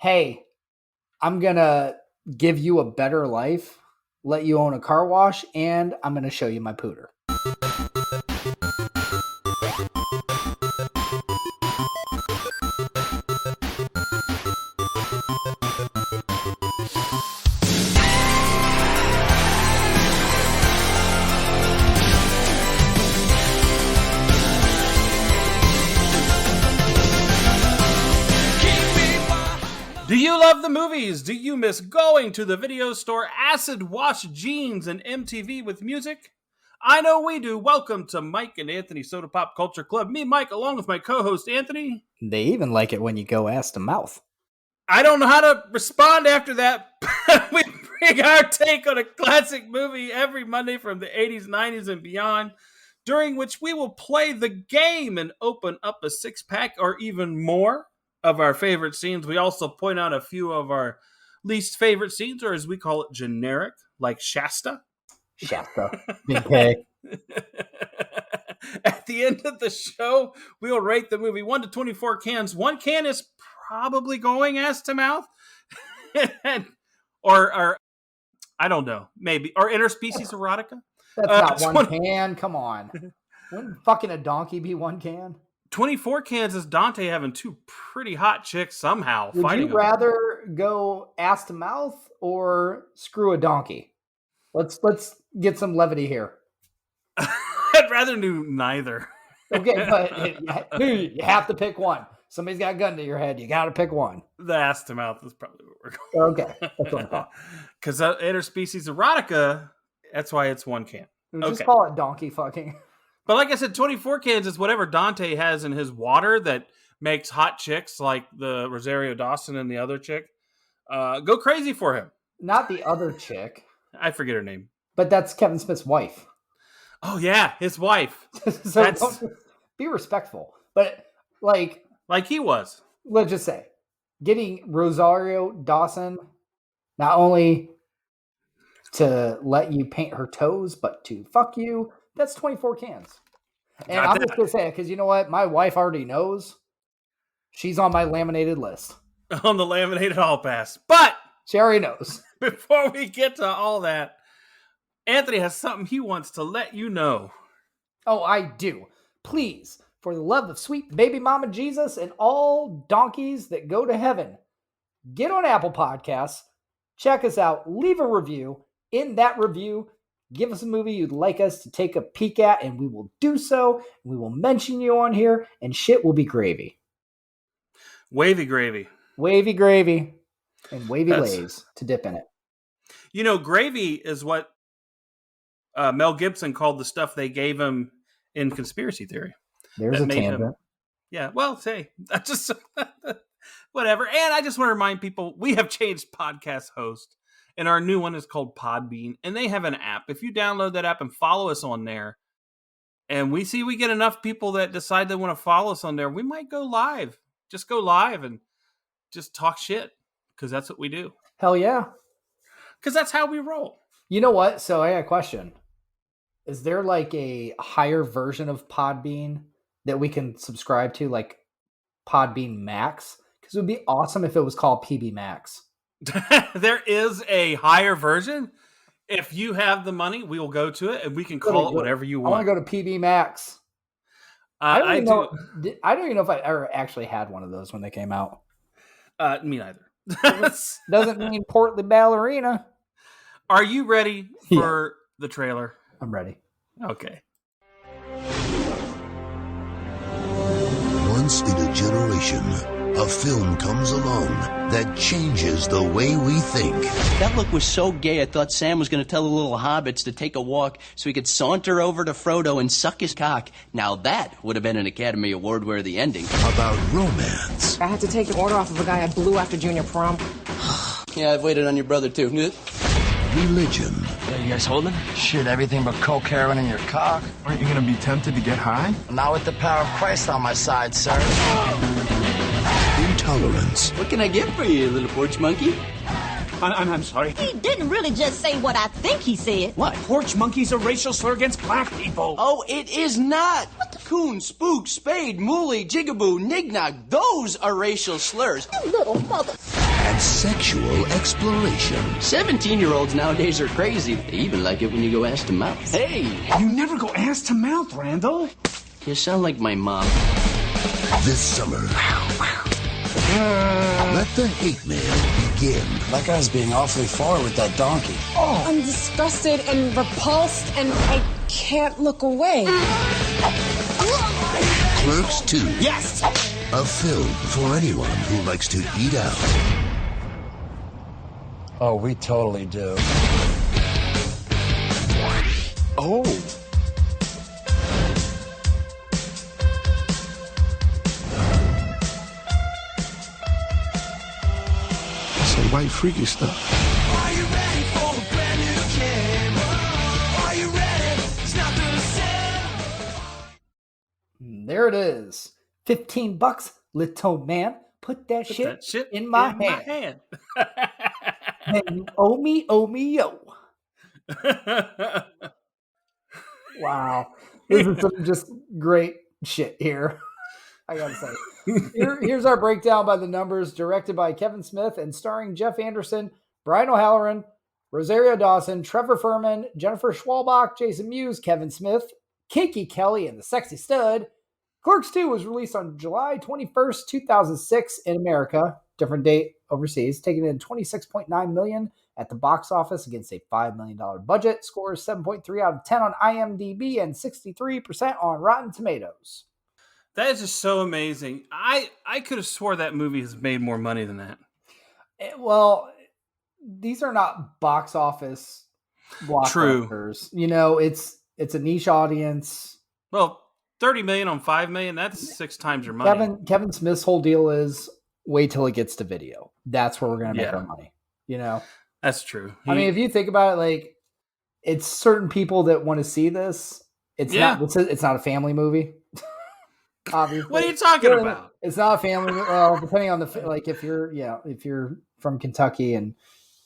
hey, I'm going to give you a better life, let you own a car wash, and I'm going to show you my pooter. Do you love the movies? Do you miss going to the video store, acid wash jeans, and MTV with music? I know we do. Welcome to Mike and Anthony Soda Pop Culture Club. Me, Mike, along with my co-host, Anthony. They even like it when you go ass to mouth. I don't know how to respond after that. We bring our take on a classic movie every Monday from the 80s, 90s, and beyond, during which we will play the game and open up a six-pack or even more of our favorite scenes. We also point out a few of our least favorite scenes, or as we call it, generic, like Shasta. Shasta. Big K. At the end of the show, we'll rate the movie 1 to 24 cans. 1 can is probably going ass to mouth. or I don't know, maybe. Or interspecies erotica. That's not 1 can. Come on. Wouldn't fucking a donkey be 1 can? 24 cans is Dante having 2 pretty hot chicks somehow. Would you rather go ass to mouth or screw a donkey? Let's get some levity here. I'd rather do neither. Okay, but you have to pick one. Somebody's got a gun to your head. You got to pick one. The ass to mouth is probably what we're going. Okay, that's what I'm talking. Because interspecies erotica, that's why it's 1 can. Just call it donkey fucking. But like I said, 24 cans is whatever Dante has in his water that makes hot chicks like the Rosario Dawson and the other chick go crazy for him. Not the other chick. I forget her name. But that's Kevin Smith's wife. Oh, yeah, his wife. So be respectful. But like he was. Let's just say, getting Rosario Dawson not only to let you paint her toes, but to fuck you, that's 24 cans. And I'm just going to say it because you know what? My wife already knows. She's on my laminated list. On the laminated hall pass. But she already knows. Before we get to all that, Anthony has something he wants to let you know. Oh, I do. Please, for the love of sweet baby mama Jesus and all donkeys that go to heaven, get on Apple Podcasts, check us out, leave a review. In that review, give us a movie you'd like us to take a peek at, and we will do so. We will mention you on here, and shit will be gravy. Wavy gravy. Wavy gravy. And wavy lays to dip in it. You know, gravy is what Mel Gibson called the stuff they gave him in Conspiracy Theory. There's a tangent. Yeah, well, say, that's just whatever. And I just want to remind people, we have changed podcast host. And our new one is called Podbean. And they have an app. If you download that app and follow us on there, and we get enough people that decide they want to follow us on there, we might go live. Just go live and just talk shit. Because that's what we do. Hell yeah. Because that's how we roll. You know what? So I got a question. Is there like a higher version of Podbean that we can subscribe to, like Podbean Max? Because it would be awesome if it was called PB Max. There is a higher version. If you have the money, we will go to it and we can call it whatever you want. I want to go to PB Max. I don't even know if I ever actually had one of those when they came out. Me neither. Doesn't mean portly ballerina. Are you ready for the trailer? I'm ready. Okay. Once in a generation, a film comes along that changes the way we think. That look was so gay, I thought Sam was going to tell the little hobbits to take a walk so he could saunter over to Frodo and suck his cock. Now that would have been an Academy Award-worthy ending. About romance. I had to take an order off of a guy I blew after junior prom. Yeah, I've waited on your brother, too. Religion. Yeah, you guys holding? Shit, everything but coke, heroin, in your cock. Aren't you going to be tempted to get high? Not with the power of Christ on my side, sir. Intolerance. What can I get for you, little porch monkey? I'm sorry. He didn't really just say what I think he said. What? Porch monkey's a racial slur against black people. Oh, it is not. Coon, spook, spade, mooly, jigaboo, nignog. Those are racial slurs. You little mother. and sexual exploration. 17-year-olds nowadays are crazy. They even like it when you go ass to mouth. Hey! You never go ass to mouth, Randall. You sound like my mom. This summer, let the hate mail begin. That guy's being awfully forward with that donkey. I'm disgusted and repulsed, and I can't look away. Clerks 2. Yes! A film for anyone who likes to eat out. Oh, we totally do. Oh. Some white freaky stuff. Are you ready for a brand new camera? Are you ready? It's not the same. There it is. $15, little man. Put that shit in my hand. And you owe me, yo. Wow. This is some just great shit here. I gotta say. Here's our breakdown by the numbers, directed by Kevin Smith and starring Jeff Anderson, Brian O'Halloran, Rosario Dawson, Trevor Furman, Jennifer Schwalbach, Jason Mewes, Kevin Smith, Kinky Kelly, and the Sexy Stud. Clerks 2 was released on July 21st, 2006 in America, different date overseas, taking in $26.9 million at the box office against a $5 million budget. Scores 7.3 out of 10 on IMDb and 63% on Rotten Tomatoes. That is just so amazing. I could have swore that movie has made more money than that. Well, these are not box office blockbusters. True. You know, it's a niche audience. Well, 30 million on 5 million, that's 6 times your money. Kevin Smith's whole deal is wait till it gets to video. That's where we're going to make our money. You know? That's true. I mean, if you think about it, like, it's certain people that want to see this. It's not a family movie. Obviously. What are you talking about? It's not a family. Well, depending on if you're from Kentucky and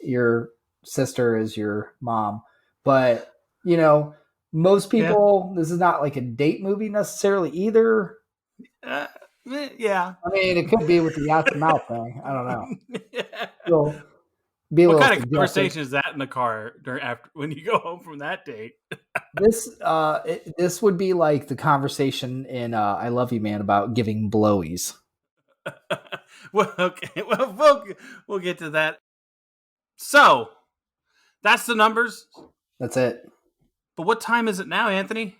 your sister is your mom, but you know, most people, this is not like a date movie necessarily either. Yeah. I mean, it could be with the out the mouth thing. I don't know. So, what kind of conversation is that in the car after when you go home from that date? This would be like the conversation in I Love You Man about giving blowies. Well, okay. Well, we'll get to that. So, that's the numbers. That's it. But what time is it now, Anthony?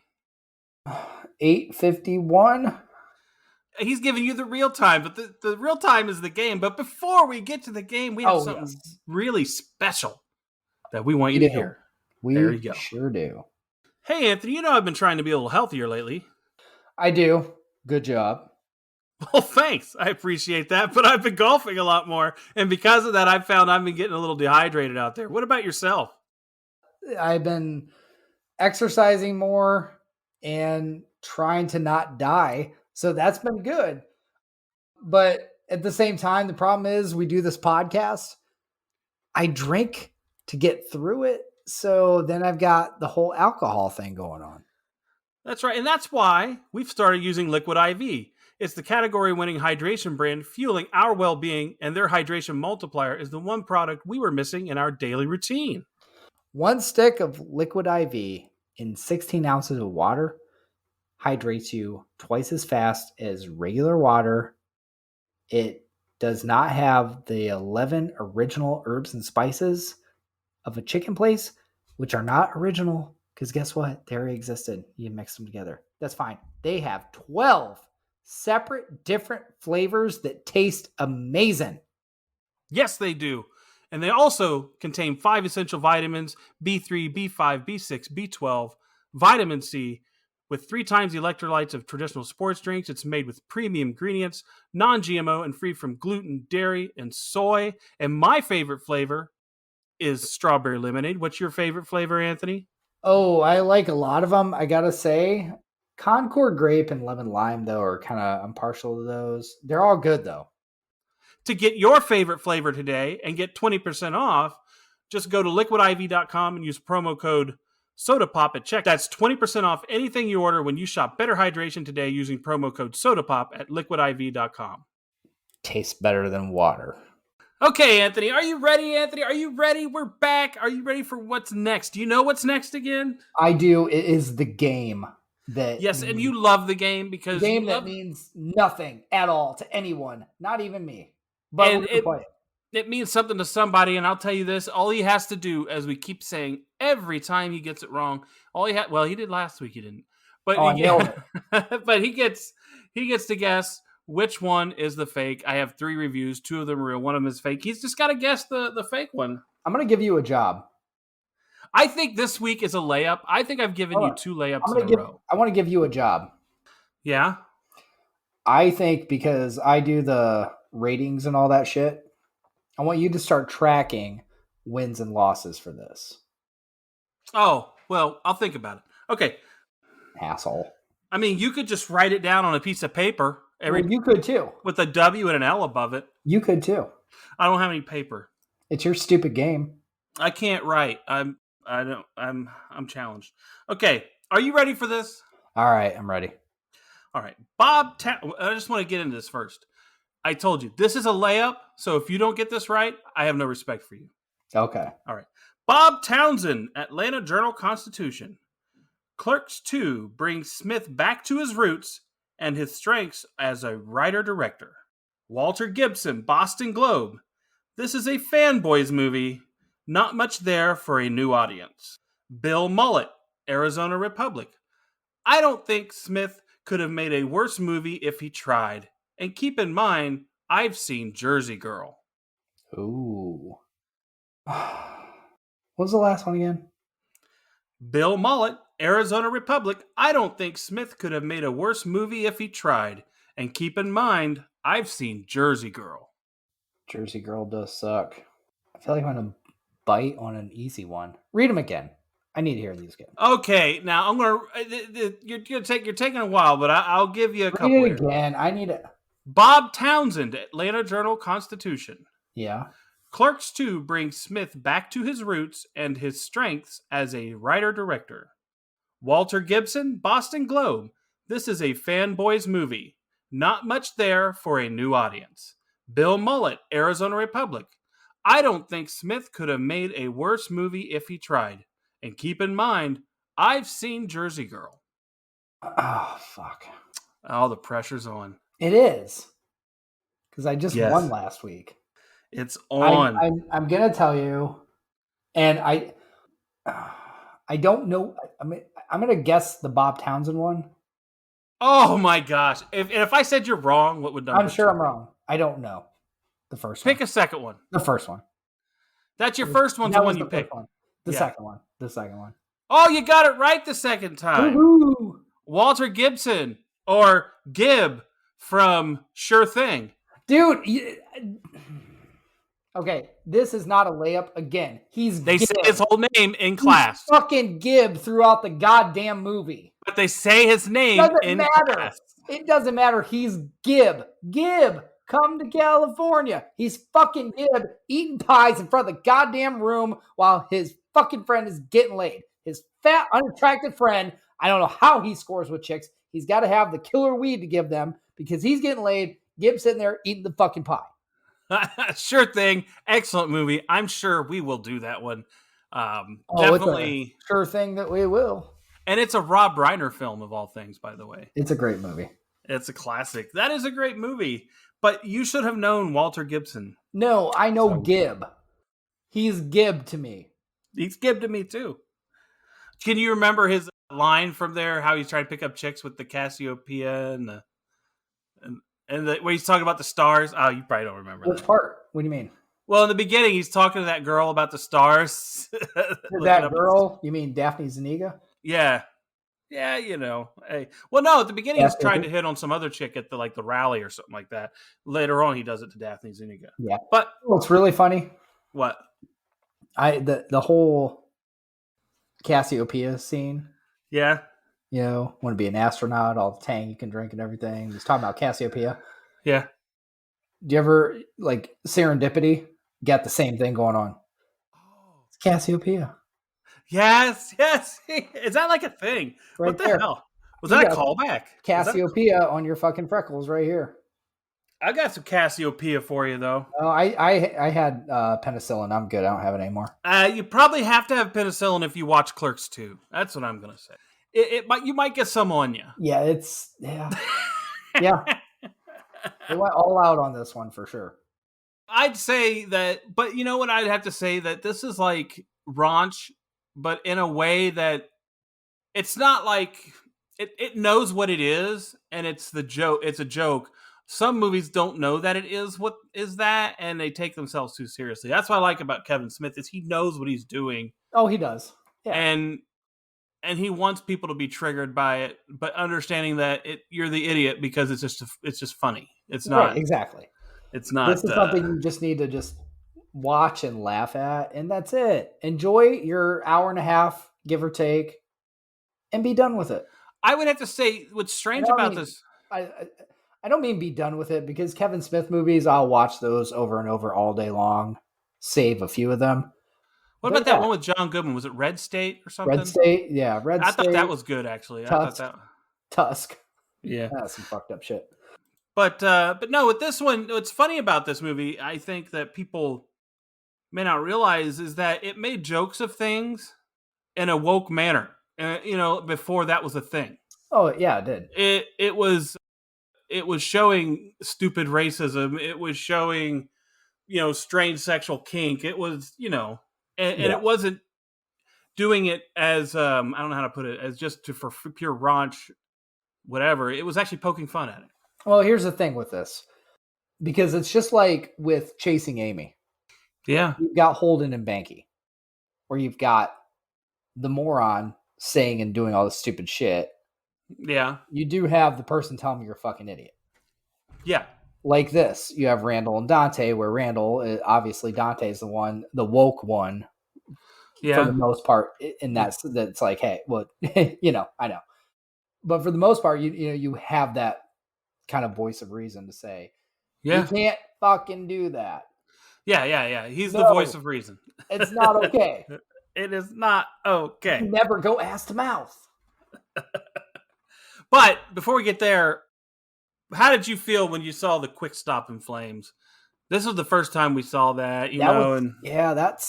8:51. He's giving you the real time, but the real time is the game. But before we get to the game, we have something really special that we want you to hear. There you go. Sure do. Hey, Anthony, you know I've been trying to be a little healthier lately. I do. Good job. Well, thanks. I appreciate that. But I've been golfing a lot more. And because of that, I've found I've been getting a little dehydrated out there. What about yourself? I've been exercising more and trying to not die. So that's been good. But at the same time, the problem is we do this podcast. I drink to get through it. So then I've got the whole alcohol thing going on. That's right. And that's why we've started using Liquid IV. It's the category-winning hydration brand fueling our well-being, and their hydration multiplier is the one product we were missing in our daily routine. 1 stick of Liquid IV in 16 ounces of water hydrates you twice as fast as regular water. It does not have the 11 original herbs and spices of a chicken place, which are not original because guess what? They already existed. You mix them together. That's fine. They have 12 separate different flavors that taste amazing. Yes, they do. And they also contain 5 essential vitamins, B3, B5, B6, B12, vitamin C, with 3 times the electrolytes of traditional sports drinks. It's made with premium ingredients, non-GMO, and free from gluten, dairy, and soy. And my favorite flavor is strawberry lemonade. What's your favorite flavor, Anthony? Oh, I like a lot of them. I gotta say, Concord grape and lemon lime, though, are kind of, I'm partial to those. They're all good, though. To get your favorite flavor today and get 20% off, just go to liquidiv.com and use promo code SodaPop at checkout. That's 20% off anything you order when you shop Better Hydration today using promo code SodaPop at liquidiv.com. Tastes better than water. Okay, Anthony. Are you ready, Anthony? Are you ready? We're back. Are you ready for what's next? Do you know what's next again? I do. It is the game that Yes, and you love the game because game you that love means nothing at all to anyone, not even me. But and we're gonna play it. it means something to somebody, and I'll tell you this: all he has to do, as we keep saying every time he gets it wrong, all he had. Well, he did last week. He didn't, but Oh, I nailed but he gets to guess which one is the fake. I have 3 reviews. 2 of them are real. One of them is fake. He's just got to guess the fake one. I'm gonna give you a job. I think this week is a layup. I think I've given you 2 layups in a row. I want to give you a job. Yeah. I think because I do the ratings and all that shit, I want you to start tracking wins and losses for this. Oh, well, I'll think about it. Okay. Asshole. I mean, you could just write it down on a piece of paper. You could too. With a W and an L above it. You could too. I don't have any paper. It's your stupid game. I can't write. I'm challenged. Okay. Are you ready for this? All right, I'm ready. All right. I just want to get into this first. I told you, this is a layup, so if you don't get this right, I have no respect for you. Okay. All right. Bob Townsend, Atlanta Journal-Constitution. Clerks 2 brings Smith back to his roots and his strengths as a writer-director. Walter Gibson, Boston Globe. This is a fanboys movie, not much there for a new audience. Bill Mullet, Arizona Republic. I don't think Smith could have made a worse movie if he tried. And keep in mind, I've seen Jersey Girl. Ooh. What was the last one again? Bill Mullet, Arizona Republic. I don't think Smith could have made a worse movie if he tried. And keep in mind, I've seen Jersey Girl. Jersey Girl does suck. I feel like I'm going to bite on an easy one. Read them again. I need to hear these again. Okay, now I'm gonna. You're taking a while, but I'll give you a couple. Read it again. I need it. Bob Townsend, Atlanta Journal-Constitution. Yeah. Clerks 2 brings Smith back to his roots and his strengths as a writer-director. Walter Gibson, Boston Globe. This is a fanboys movie. Not much there for a new audience. Bill Mullet, Arizona Republic. I don't think Smith could have made a worse movie if he tried. And keep in mind, I've seen Jersey Girl. Oh, fuck. Oh, the pressure's on. It is. Because I just won last week. It's on. I'm going to tell you, and I don't know. I'm going to guess the Bob Townsend one. Oh, my gosh. If I said you're wrong, what would number I'm sure I'm wrong. I don't know. The first one. Pick a second one. The first one. That's your first one, the one you picked. The second one. The second one. Oh, you got it right the second time. Woo-hoo. Walter Gibson or Gib from Sure Thing. Dude. Okay, this is not a layup again. They say his whole name in class. He's fucking Gib throughout the goddamn movie. But they say his name in class. It doesn't matter. He's Gib. Gib, come to California. He's fucking Gib eating pies in front of the goddamn room while his fucking friend is getting laid. His fat, unattractive friend, I don't know how he scores with chicks. He's got to have the killer weed to give them because he's getting laid. Gib's sitting there eating the fucking pie. Sure Thing. Excellent movie. I'm sure we will do that one. Definitely. It's a sure thing that we will. And it's a Rob Reiner film of all things, by the way. It's a great movie. It's a classic. That is a great movie. But you should have known Walter Gibson. No, I know Gib. He's Gib to me. He's Gib to me, too. Can you remember his line from there? How he's trying to pick up chicks with the Cassiopeia and where he's talking about the stars? Oh, you probably don't remember. Which part? What do you mean? Well, in the beginning, he's talking to that girl about the stars. That girl? You mean Daphne Zuniga? Yeah. Yeah, you know. Hey. Well, no, at the beginning, he's trying to hit on some other chick at the rally or something like that. Later on, he does it to Daphne Zuniga. Yeah. But what's really funny? What? The whole Cassiopeia scene. Yeah. You know, want to be an astronaut, all the tang you can drink and everything. He's talking about Cassiopeia. Yeah. Do you ever, like, Serendipity? Got the same thing going on. It's Cassiopeia. Yes. Is that like a thing? Right what the there. hell? Was that a callback? Cassiopeia on your fucking freckles right here. I got some Cassiopeia for you, though. Oh, I had penicillin. I'm good. I don't have it anymore. You probably have to have penicillin if you watch Clerks 2. That's what I'm going to say. You might get some on you. Yeah, yeah. They went all out on this one for sure. I'd say that, but you know what? I'd have to say that this is like raunch, but in a way that it's not like it knows what it is, and it's the joke. It's a joke. Some movies don't know that it is what is that, and they take themselves too seriously. That's what I like about Kevin Smith is he knows what he's doing. Oh, he does. Yeah. And he wants people to be triggered by it, but understanding that you're the idiot because it's just funny. It's not right, exactly. It's not. This is something you just need to just watch and laugh at, and that's it. Enjoy your hour and a half, give or take, and be done with it. I would have to say what's strange about this. I don't mean be done with it because Kevin Smith movies, I'll watch those over and over all day long, save a few of them. What about that one with John Goodman? Was it Red State or something? Red State, yeah. I thought that was good, actually. Tusk. Yeah. That's some fucked up shit. But no, with this one, what's funny about this movie, I think that people may not realize is that it made jokes of things in a woke manner. Before that was a thing. Oh, yeah, it did. It was showing stupid racism. It was showing, strange sexual kink. It was, and it wasn't doing it as I don't know how to put it, as just for pure raunch, whatever. It was actually poking fun at it. Well, here's the thing with this, because it's just like with Chasing Amy. Yeah, you've got Holden and Banky, where you've got the moron saying and doing all this stupid shit. Yeah, you do have the person telling me you're a fucking idiot. Yeah. Like this, you have Randall and Dante, where Randall, obviously Dante is the woke one, for the most part. And that's like, hey, well, I know, but for the most part, you have that kind of voice of reason to say, you can't fucking do that. Yeah. He's the voice of reason. It's not okay. It is not okay. You never go ass to mouth. But before we get there, how did you feel when you saw the quick stop in flames? This was the first time we saw that, that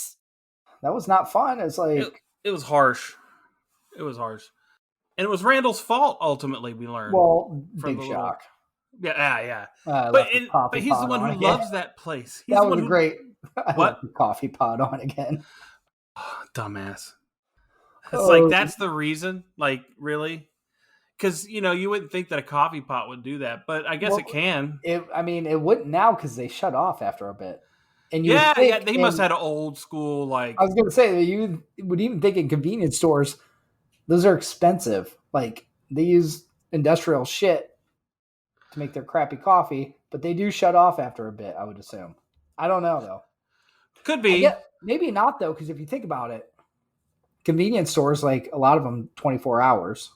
was not fun. It's like it was harsh. It was harsh, and it was Randall's fault. Ultimately, we learned. Well, big shock. Yeah. But he's the one who loves that place. That was great. What? The coffee pot on again. Oh, dumbass. It's like that's the reason. Like really. Because, you wouldn't think that a coffee pot would do that, but I guess it can. It wouldn't now because they shut off after a bit. And they must have had an old school, like... I was going to say, you would even think in convenience stores, those are expensive. Like, they use industrial shit to make their crappy coffee, but they do shut off after a bit, I would assume. I don't know, though. Could be. Maybe not, though, because if you think about it, convenience stores, like, a lot of them, 24 hours.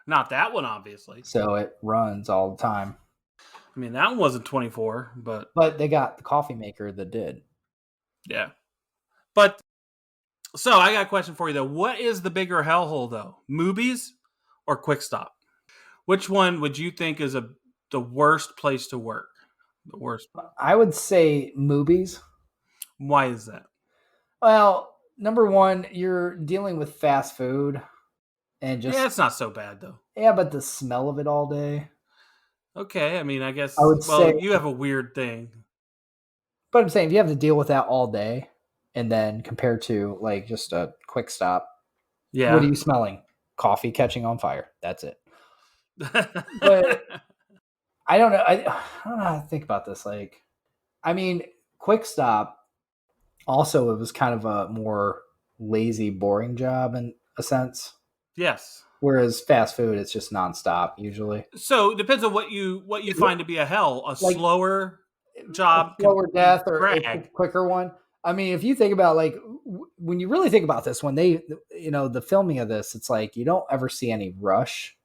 Not that one, obviously. So it runs all the time. I mean, that one wasn't 24, but... But they got the coffee maker that did. Yeah. But, so I got a question for you, though. What is the bigger hellhole, though? Movies or Quick Stop? Which one would you think is the worst place to work? The worst? I would say movies. Why is that? Well, number one, you're dealing with fast food. And it's not so bad though. Yeah, but the smell of it all day. Okay, I mean, I guess. I would say you have a weird thing. But I'm saying if you have to deal with that all day, and then compared to like just a Quick Stop, what are you smelling? Coffee catching on fire. That's it. But I don't know. I don't know how to think about this. Like, I mean, Quick Stop. Also, it was kind of a more lazy, boring job in a sense. Yes. Whereas fast food, it's just nonstop usually. So it depends on what you find to be a hell, slower job, slower death, or a quicker one. I mean, if you think about like when you really think about this, when they, the filming of this, it's like you don't ever see any rush,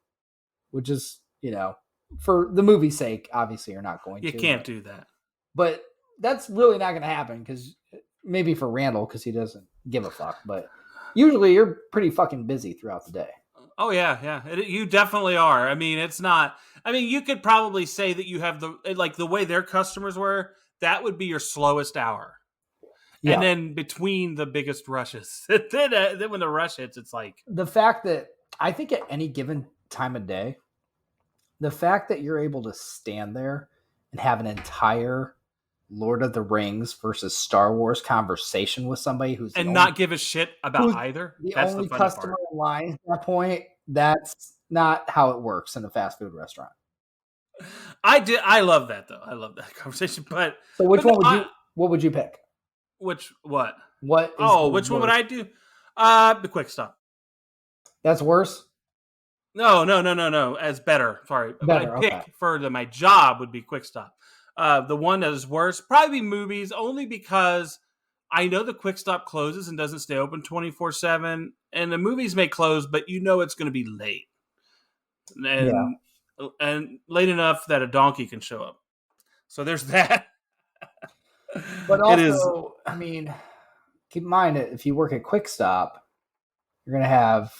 which is, for the movie's sake, obviously you're not going to. You can't do that. But that's really not going to happen because maybe for Randall because he doesn't give a fuck, but. Usually you're pretty fucking busy throughout the day. Oh yeah. You definitely are. I mean, it's not. I mean, you could probably say that you have the way their customers were. That would be your slowest hour, and Yeah. then between the biggest rushes, then when the rush hits, it's like The fact that I think at any given time of day, the fact that you're able to stand there and have an entire Lord of the Rings versus Star Wars conversation with somebody who's and not give a shit about either. the That's only the funny customer part. in line at that point, that's not how it works in a fast food restaurant. I love that though. I love that conversation. But So which but one no, would you what would you pick? what? What is Oh, the which one would worst? I do? The quick stop. That's worse? No. As better. Sorry. Better, I'd pick okay. for my job would be quick stop. The one that is worse, probably movies, only because I know the quick stop closes and doesn't stay open 24/7. And the movies may close, but you know it's going to be late. And late enough that a donkey can show up. So there's that. But It is. also, I mean, keep in mind that if you work at Quick Stop, you're going to have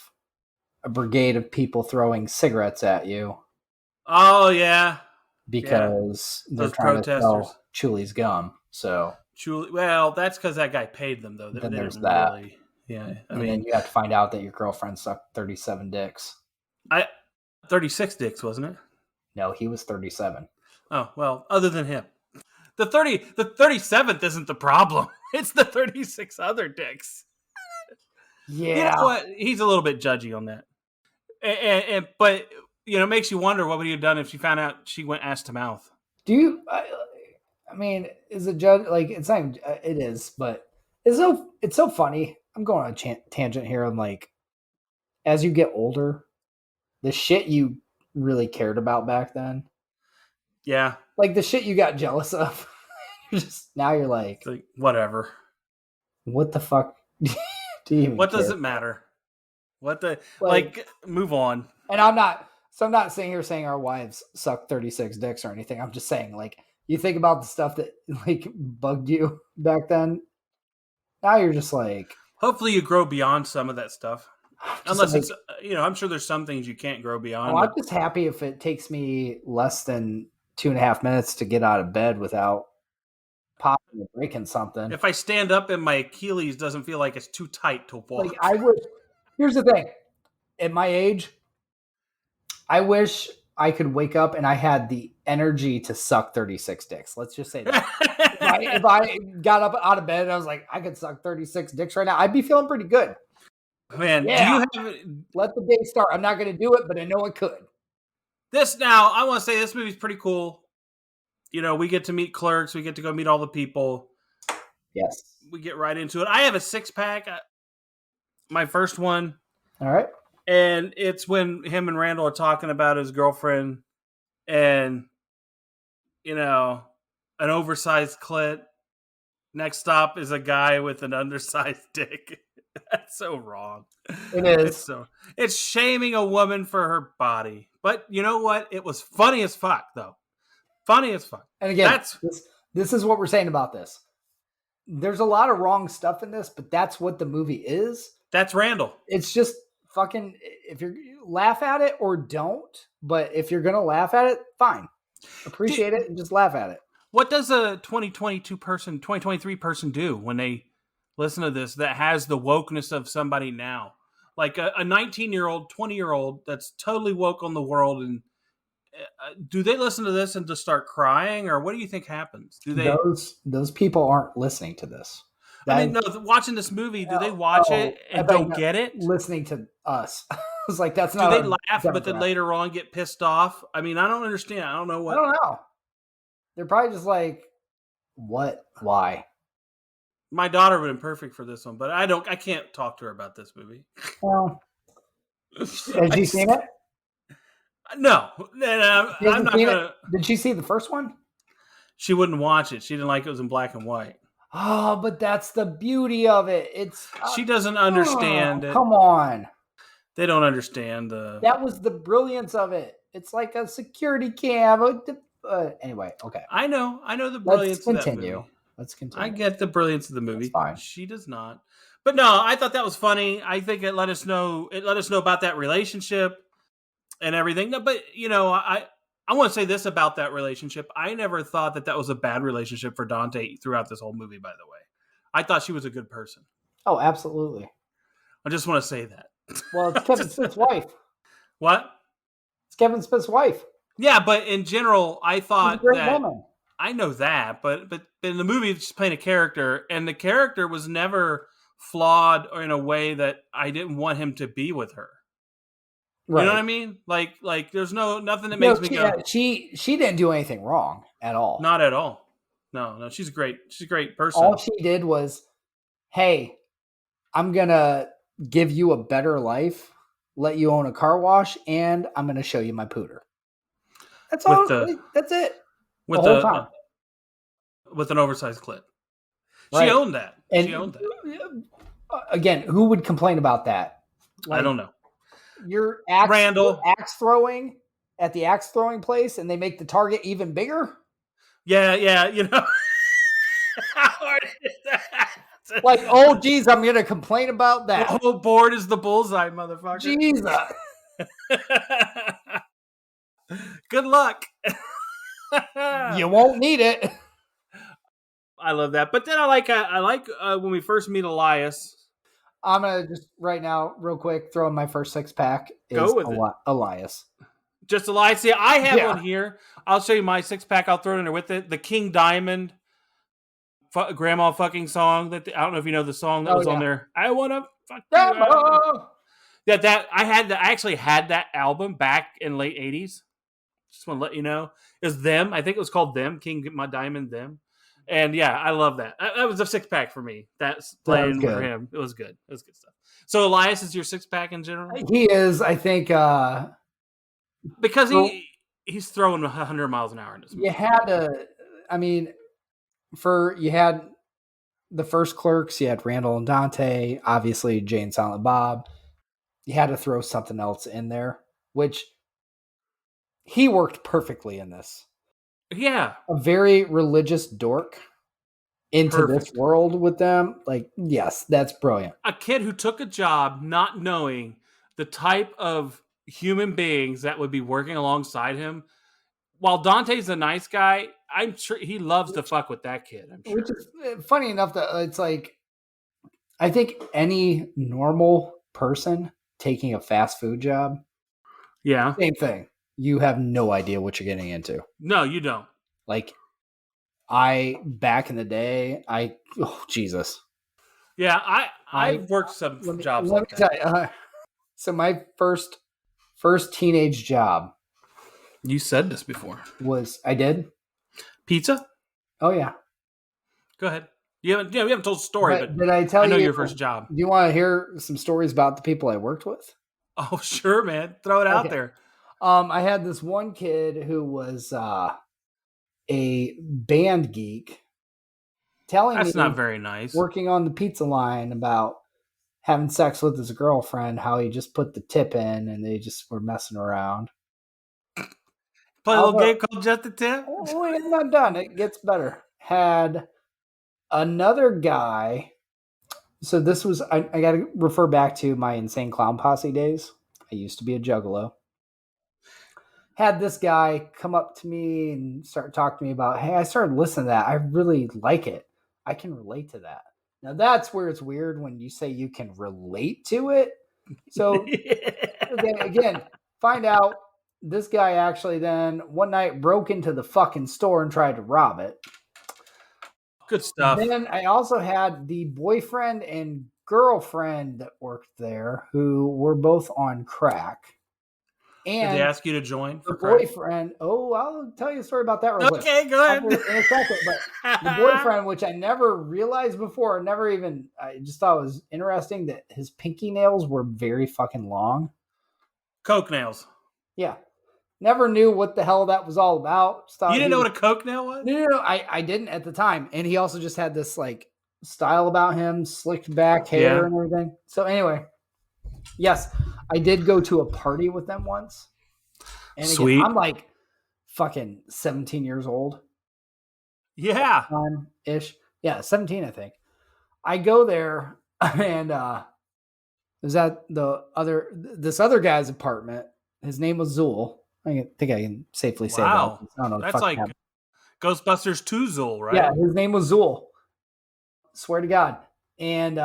a brigade of people throwing cigarettes at you Oh yeah, because they're those trying to protesters. sell Chuli's gum. So Truly, well, that's because that guy paid them though. They then there's didn't that. really. Yeah, I And mean, then you have to find out that your girlfriend sucked 37 dicks. 36 dicks, wasn't it? No, he was 37. Oh well, other than him, the 37th isn't the problem. It's the 36 other dicks. Yeah. You know what? He's a little bit judgy on that. But it makes you wonder what would he have done if she found out she went ass to mouth. Do you? I mean, is it judge like it's not? Even, it is, but it's so funny. I'm going on a tangent here. I'm like, as you get older, the shit you really cared about back then, Yeah, like the shit you got jealous of, now you're like, it's like whatever. what the fuck? Do you even What does care? it matter? What the like? Move on. And I'm not sitting here saying our wives suck 36 dicks or anything. I'm just saying, like, you think about the stuff that like bugged you back then. Now you're just like, Hopefully, you grow beyond some of that stuff. Unless like, it's, I'm sure there's some things you can't grow beyond. I'm just happy if it takes me less than 2.5 minutes to get out of bed without popping or breaking something. If I stand up and my Achilles doesn't feel like it's too tight to walk. Like, I wish. Here's the thing. At my age, I wish I could wake up and I had the energy to suck 36 dicks. Let's just say that. if I got up out of bed and I was like, I could suck 36 dicks right now, I'd be feeling pretty good. Man, Yeah. do you have Let the day start. I'm not going to do it, but I know I could. this now? I want to say this movie's pretty cool. We get to meet Clerks. We get to go meet all the people. Yes. We get right into it. I have a 6-pack. My first one. All right. And it's when him and Randall are talking about his girlfriend and, an oversized clit. Next stop is a guy with an undersized dick. That's so wrong. It is. It's shaming a woman for her body. But you know what? It was funny as fuck, though. Funny as fuck. And again, this is what we're saying about this. There's a lot of wrong stuff in this, but that's what the movie is. That's Randall. It's just fucking, if you laugh at it or don't, but if you're going to laugh at it, fine. Appreciate it and just laugh at it. What does a 2023 person do when they listen to this that has the wokeness of somebody now? Like a 19-year-old, 20-year-old that's totally woke on the world, and do they listen to this and just start crying, or what do you think happens? Do they? Those people aren't listening to this. Watching this movie, do they watch it and don't get it? Listening to us. I was like, that's Do not. they laugh, but then later on get pissed off? I mean, I don't understand. I don't know what. I don't know. They're probably just like, what? Why? My daughter would have been perfect for this one, but I can't talk to her about this movie. Well, has she seen it? No, I'm not gonna. Did she see the first one? She wouldn't watch it. She didn't like it was in black and white. Oh, but that's the beauty of it. It's she doesn't understand it. Come on. They don't understand that was the brilliance of it. It's like a security cam. Anyway, okay. I know the brilliance. Let's continue. Let's continue. I get the brilliance of the movie. That's fine. She does not. But no, I thought that was funny. I think it let us know about that relationship and everything. No, but I want to say this about that relationship. I never thought that was a bad relationship for Dante throughout this whole movie, by the way. I thought she was a good person. Oh, absolutely. I just want to say that. Well, it's Kevin Smith's wife. What? It's Kevin Smith's wife. Yeah, but in general, I thought She's a great that woman. I know that, but in the movie, she's playing a character, and the character was never flawed or in a way that I didn't want him to be with her. Right. You know what I mean? Like there's nothing that makes me go. She didn't do anything wrong at all. Not at all. No, she's a great person. All she did was, hey, I'm gonna give you a better life, let you own a car wash, and I'm gonna show you my pooter. That's all. That's it. With the whole time. With an oversized clip. Right. She owned that. She owned that. Again, who would complain about that? I don't know. You're Randall axe throwing at the axe throwing place, and they make the target even bigger. Yeah. How hard is that? Like, oh, geez, I'm gonna complain about that. The whole board is the bullseye, motherfucker. Jesus. Good luck. You won't need it. I love that. But then I like when we first meet Elias. I'm gonna just right now, real quick, throw in my first 6-pack. Go with Elias. Just Elias. See, I have one here. I'll show you my 6-pack. I'll throw it in there with it. The King Diamond grandma fucking song. I don't know if you know the song that was on there. I wanna fuck you. Yeah, I actually had that album back in late 80s. Just want to let you know. It was Them. I think it was called Them. King My Diamond Them. And yeah, I love that. That was a 6-pack for me. That's playing for him. It was good. It was good stuff. So Elias is your 6-pack in general? He is, I think. Because he's throwing 100 miles an hour in this movie. You had to, you had the first Clerks, you had Randall and Dante, obviously Jay and Silent Bob. You had to throw something else in there, which he worked perfectly in this. Yeah. A very religious dork into this world with them. Like, yes, that's brilliant. A kid who took a job not knowing the type of human beings that would be working alongside him. While Dante's a nice guy, I'm sure he loves to fuck with that kid. I'm sure. Which is funny enough that it's like, I think any normal person taking a fast food job, same thing. You have no idea what you're getting into. No, you don't. Like, back in the day, Jesus. Yeah, I've worked some jobs like that. So my first teenage job. You said this before. I did? Pizza? Oh, yeah. Go ahead. We haven't told the story, but did I tell you? I know your first job. Do you want to hear some stories about the people I worked with? Oh, sure, man. Throw it out there. I had this one kid who was a band geek telling me that's not very nice. Working on the pizza line about having sex with his girlfriend, how he just put the tip in and they just were messing around. Play a little game called Just the Tip? Oh, I'm not done. It gets better. Had another guy. So this was, I got to refer back to my Insane Clown Posse days. I used to be a juggalo. Had this guy come up to me and start talking to me about, hey, I started listening to that. I really like it. I can relate to that. Now that's where it's weird when you say you can relate to it. So again, find out this guy actually then one night broke into the fucking store and tried to rob it. Good stuff. Then I also had the boyfriend and girlfriend that worked there who were both on crack. And did they ask you to join? The boyfriend. Oh, I'll tell you a story about that real quick. Okay, go ahead. In a second, but the boyfriend, which I never realized before, I just thought it was interesting that his pinky nails were very fucking long. Coke nails. Yeah. Never knew what the hell that was all about. You didn't know what a coke nail was? No. I didn't at the time. And he also just had this like style about him, slicked back hair and everything. So anyway, yes, I did go to a party with them once. And again, sweet. I'm like fucking 17 years old. Yeah. Ish. Yeah, 17, I think. I go there and it was at this other guy's apartment. His name was Zool. I think I can safely say that. Wow. I don't know. That's like Ghostbusters 2 Zool, right? Yeah, his name was Zool. Swear to God. And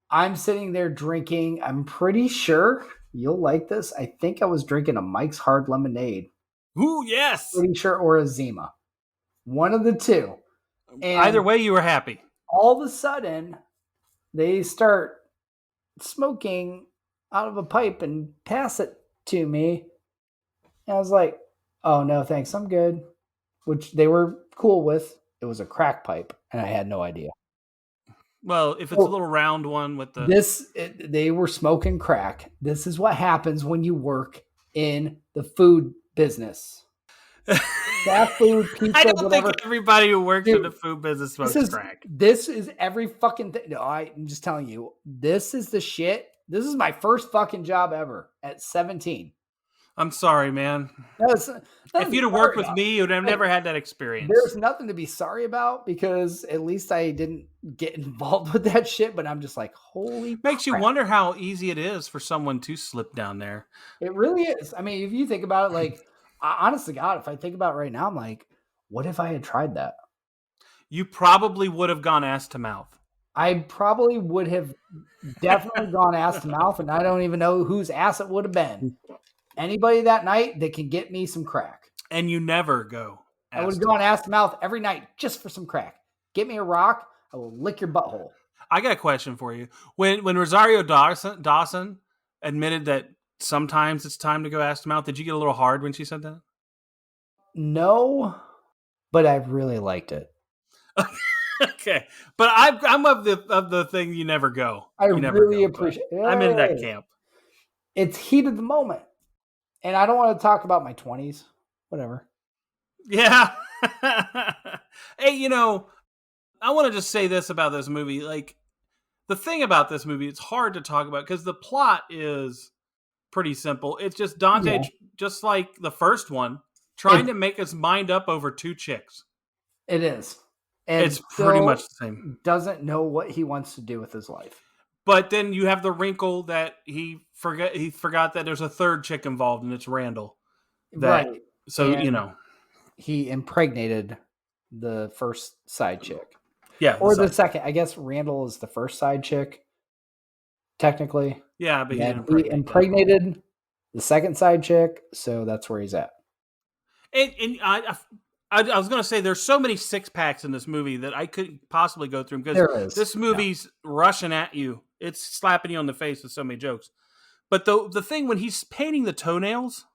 I'm sitting there drinking. I'm pretty sure you'll like this. I think I was drinking a Mike's Hard Lemonade. Ooh, yes. Pretty sure, or a Zima. One of the two. And either way, you were happy. All of a sudden, they start smoking out of a pipe and pass it to me. And I was like, oh, no, thanks. I'm good. Which they were cool with. It was a crack pipe, and I had no idea. Well, if it's a little round one with the... They were smoking crack. This is what happens when you work in the food business. Fast food, pizza, I don't whatever. think everybody who works in the food business smokes crack. This is every fucking thing. No, I'm just telling you. This is the shit. This is my first fucking job ever at 17. I'm sorry, man. If you'd have worked with me, you'd have never had that experience. There's nothing to be sorry about because at least I didn't get involved with that shit, but I'm just like, holy Makes you crap. wonder how easy it is for someone to slip down there. It really is. I mean, if you think about it, like, honest to God, if I think about it right now, I'm like, what if I had tried that? You probably would have gone ass to mouth. I probably would have definitely gone ass to mouth, and I don't even know whose ass it would have been. Anybody that night that can get me some crack. And you never go. I would have gone ass to mouth every night just for some crack. Get me a rock, I will lick your butthole. I got a question for you. When Rosario Dawson admitted that sometimes it's time to go ass to mouth, did you get a little hard when she said that? No, but I really liked it. Okay, but I'm of the thing you never go. I never really go, appreciate it. I'm in that camp. It's heat of the moment. And I don't want to talk about my 20s. Whatever. Yeah. Hey, I want to just say this about this movie. Like, the thing about this movie, it's hard to talk about because the plot is pretty simple. It's just Dante, just like the first one, trying to make his mind up over two chicks. It is. And it's pretty much the same. Doesn't know what he wants to do with his life. But then you have the wrinkle that he forgot that there's a third chick involved, and it's Randall. Right. So, and he impregnated the first side chick. Yeah. Or the second. I guess Randall is the first side chick, technically. Yeah, but he impregnated the second side chick, so that's where he's at. And I was going to say, there's so many six-packs in this movie that I couldn't possibly go through because this movie's rushing at you. It's slapping you on the face with so many jokes. But the thing, when he's painting the toenails,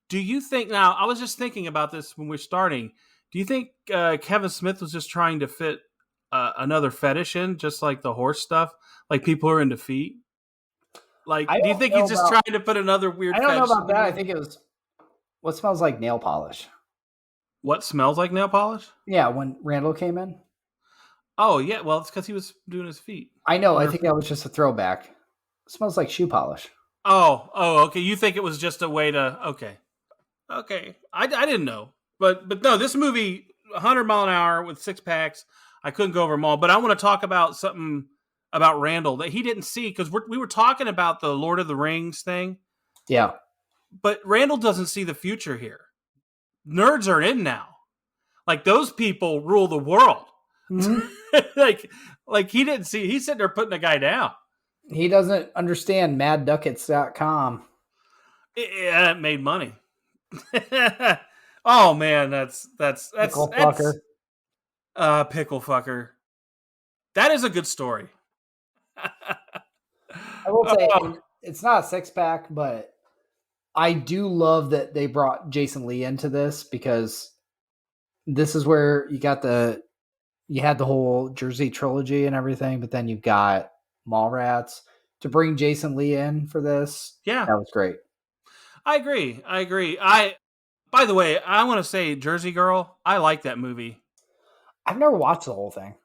do you think, now, I was just thinking about this when we're starting, do you think Kevin Smith was just trying to fit another fetish in, just like the horse stuff? Like people who are into feet? Like, do you think he's just trying to put another weird fetish? I don't know about that. I think it was what smells like nail polish. What smells like nail polish? Yeah, when Randall came in. Oh, yeah. Well, it's because he was doing his feet. I know. I think that was just a throwback. It smells like shoe polish. Oh, okay. You think it was just a way to... Okay. I didn't know. But no, this movie, 100 mile an hour with six packs, I couldn't go over them all. But I want to talk about something about Randall that he didn't see because we were talking about the Lord of the Rings thing. Yeah. But Randall doesn't see the future here. Nerds are in now. Like, those people rule the world. Mm-hmm. like he didn't see. He's sitting there putting a guy down. He doesn't understand madduckets.com. It made money. Oh man, that's pickle fucker. Pickle fucker. That is a good story. I will say it's not a six pack, but I do love that they brought Jason Lee into this because this is where you had the whole Jersey trilogy and everything, but then you've got Mallrats. To bring Jason Lee in for this, that was great. I agree. By the way, I want to say Jersey Girl, I like that movie. I've never watched the whole thing.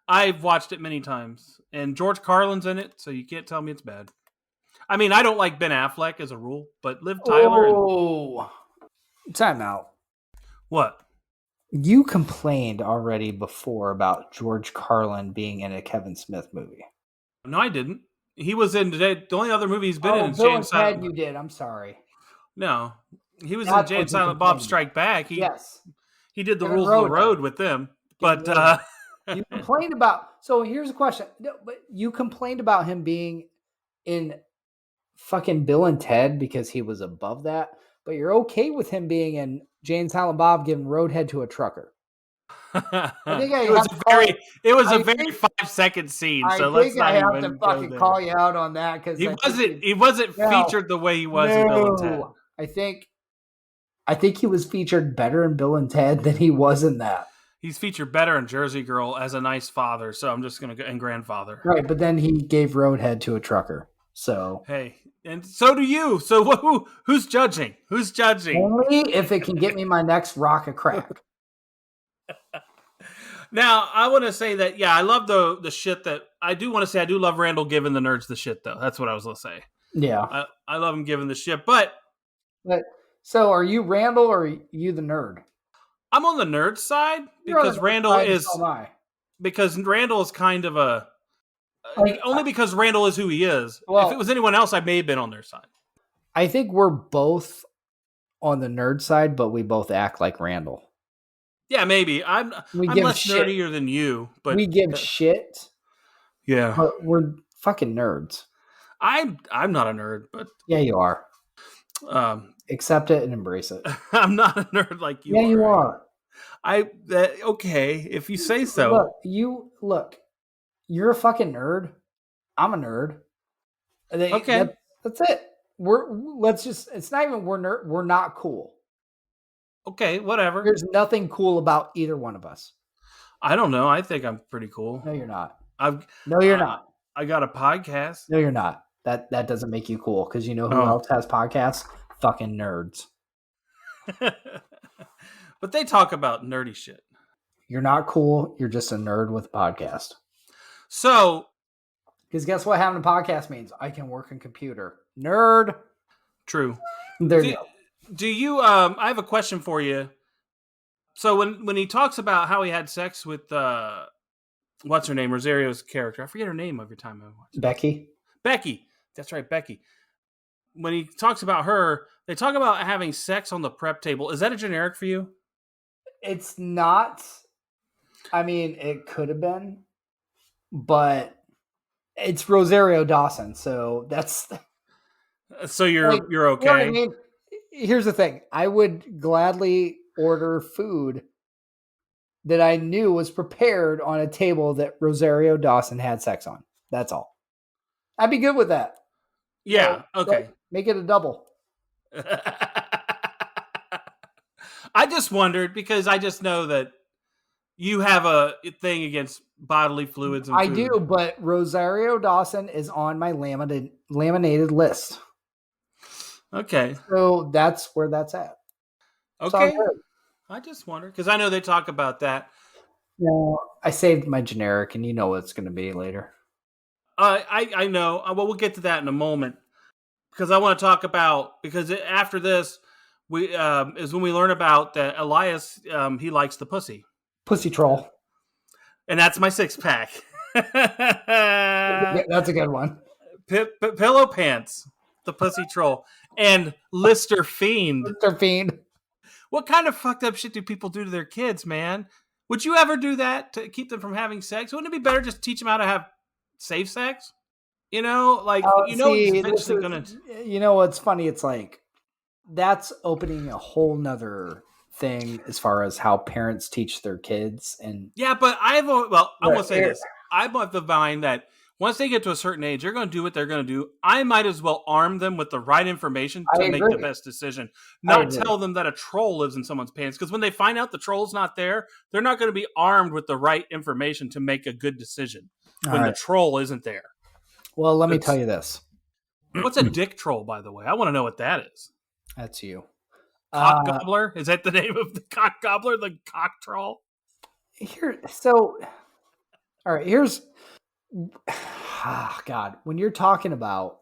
I've watched it many times. And George Carlin's in it, so you can't tell me it's bad. I mean, I don't like Ben Affleck as a rule, but Liv Tyler... Time out. What? You complained already before about George Carlin being in a Kevin Smith movie. No, I didn't. He was in the only other movie he's been in is Bill Jay and and Silent. Ted, you did. I'm sorry. No, he was in That's Jay what and you Silent Bob complained Strike Back. Yes. He did the Given Rules of the Roadhead. Road with them. But You complained about. So here's a question. No, but you complained about him being in fucking Bill and Ted because he was above that, but you're okay with him being in Jay and Silent Bob giving Roadhead to a trucker. I think it was a very 5-second scene. I So let's think I not have to even fucking go call there. you out on that because He wasn't featured the way he was in Bill and Ted. I think he was featured better in Bill and Ted than he was in that. He's featured better in Jersey Girl as a nice father. So I'm just gonna go and grandfather. Right, but then he gave Roadhead to a trucker. So hey, and so do you. So who's judging? Who's judging? Only if it can get me my next rock of crack. Now, I want to say that, I love the shit that I do want to say. I do love Randall giving the nerds the shit, though. That's what I was going to say. Yeah. I love him giving the shit. But so are you Randall or are you the nerd? I'm on the nerd side because Randall is kind of a only because Randall is who he is. Well, if it was anyone else, I may have been on their side. I think we're both on the nerd side, but we both act like Randall. Yeah, maybe. I'm less nerdier than you, but we give shit. Yeah. But we're fucking nerds. I'm not a nerd, but yeah, you are. Accept it and embrace it. I'm not a nerd like you. Yeah, you are. Okay, if you say so. Look. You're a fucking nerd. I'm a nerd. Okay, that's it. It's not even we're not cool. Okay, whatever. There's nothing cool about either one of us. I don't know. I think I'm pretty cool. No, you're not. You're not. I got a podcast. No, you're not. That doesn't make you cool because you know who else has podcasts? Fucking nerds. But they talk about nerdy shit. You're not cool. You're just a nerd with a podcast. So, because guess what having a podcast means? I can work on computer. Nerd. True. There you go. Do you? I have a question for you. So when he talks about how he had sex with what's her name, Rosario's character, I forget her name every time I watch. Becky. That's right, Becky. When he talks about her, they talk about having sex on the prep table. Is that a generic for you? It's not. I mean, it could have been, but it's Rosario Dawson, so that's. So you're okay. You know what I mean? Here's the thing. I would gladly order food that I knew was prepared on a table that Rosario Dawson had sex on. That's all. I'd be good with that. Yeah. Okay. Make it a double. I just wondered because I just know that you have a thing against bodily fluids and food. I do, but Rosario Dawson is on my laminated list. Okay. So that's where that's at. Okay. I just wonder because I know they talk about that. Yeah, I saved my generic, and you know what it's going to be later. I know. Well, we'll get to that in a moment because I want to talk about after this we is when we learn about that Elias he likes the pussy troll, and that's my 6-pack. That's a good one. Pillow pants, the pussy troll, and Lister Fiend. What kind of fucked up shit do people do to their kids, man? Would you ever do that to keep them from having sex? Wouldn't it be better just to teach them how to have safe sex? You know, he's eventually gonna. You know what's funny? It's like that's opening a whole nother thing as far as how parents teach their kids. And yeah, but I want to say this. I want the vine that once they get to a certain age, they're going to do what they're going to do. I might as well arm them with the right information to make the best decision. Not tell them that a troll lives in someone's pants. Because when they find out the troll's not there, they're not going to be armed with the right information to make a good decision when the troll isn't there. Well, let me tell you this. What's a dick troll, by the way? I want to know what that is. That's you. Cock gobbler? Is that the name of the cock gobbler? The cock troll? All right, here's... God, when you're talking about...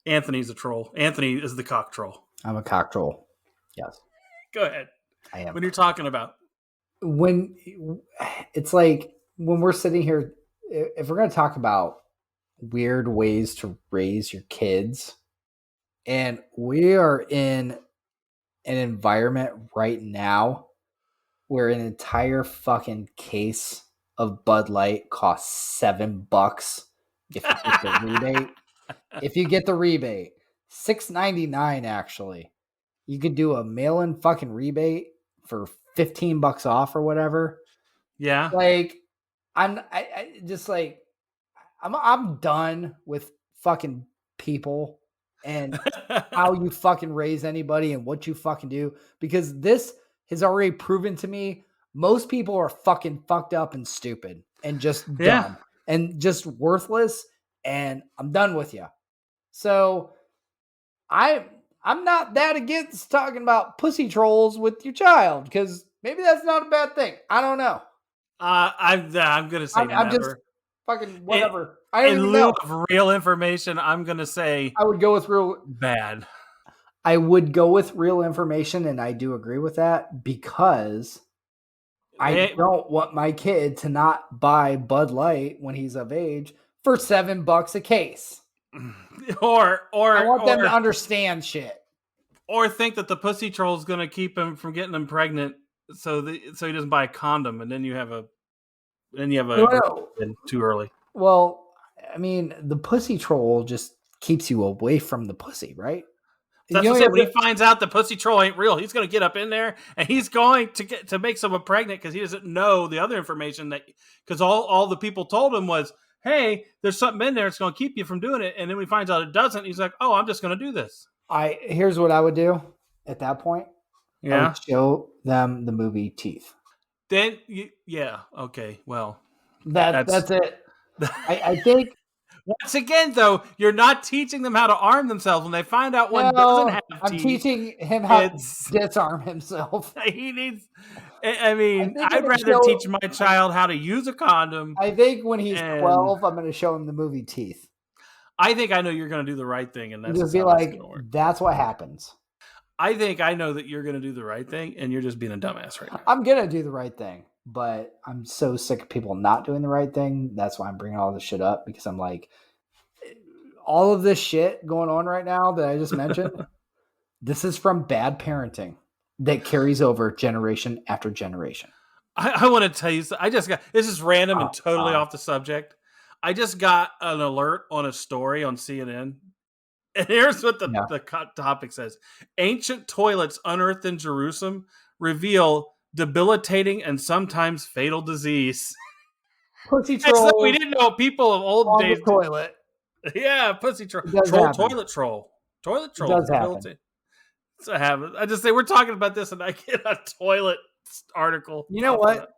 Anthony's a troll. Anthony is the cock troll. I'm a cock troll. Yes. Go ahead. I am. When you're talking about... when it's like when we're sitting here, if we're going to talk about weird ways to raise your kids, and we are in an environment right now where an entire fucking case of Bud Light costs $7 if you get the rebate. If you get the rebate, $6.99 actually. You could do a mail-in fucking rebate for $15 off or whatever. Yeah. Like, I just like I'm done with fucking people and how you fucking raise anybody and what you fucking do, because this has already proven to me most people are fucking fucked up and stupid and just Yeah. dumb and just worthless, and I'm done with you. So I'm not that against talking about pussy trolls with your child, because maybe that's not a bad thing. I don't know. I'm gonna say I'm just never. fucking whatever. I don't In even lieu know. of real information, I'm gonna say I would go with real. bad. I would go with real information, and I do agree with that because I don't want my kid to not buy Bud Light when he's of age for $7 a case. Or I want them to understand shit. Or think that the pussy troll is gonna keep him from getting him pregnant, so he doesn't buy a condom, and then you have a too early. Well, I mean, the pussy troll just keeps you away from the pussy, right? That's what I'm saying. When he finds out the pussy troll ain't real, he's going to get up in there and he's going to make someone pregnant because he doesn't know the other information because all the people told him was, hey, there's something in there that's going to keep you from doing it. And then when he finds out it doesn't, he's like, oh, I'm just going to do this. Here's what I would do at that point. Yeah. I would show them the movie Teeth. Then, okay, well. That's it. I think. Once again, though, you're not teaching them how to arm themselves when they find out one doesn't have teeth. I'm teaching him how to disarm himself. He needs. I mean, I'd rather teach my child how to use a condom. I think when he's 12, I'm going to show him the movie Teeth. I think I know you're going to do the right thing, and that's just be like, that's what happens. I think I know that you're going to do the right thing, and you're just being a dumbass right now. I'm going to do the right thing, but I'm so sick of people not doing the right thing. That's why I'm bringing all this shit up, because I'm like, all of this shit going on right now that I just mentioned, this is from bad parenting that carries over generation after generation. I want to tell you, this is random and totally off the subject. I just got an alert on a story on CNN. And here's what the topic says. Ancient toilets unearthed in Jerusalem reveal debilitating and sometimes fatal disease. Pussy trolls. We didn't know people of old days. Toilet. Yeah, pussy troll. Toilet troll. Toilet troll. It does happen. So I just say we're talking about this and I get a toilet article. You know what?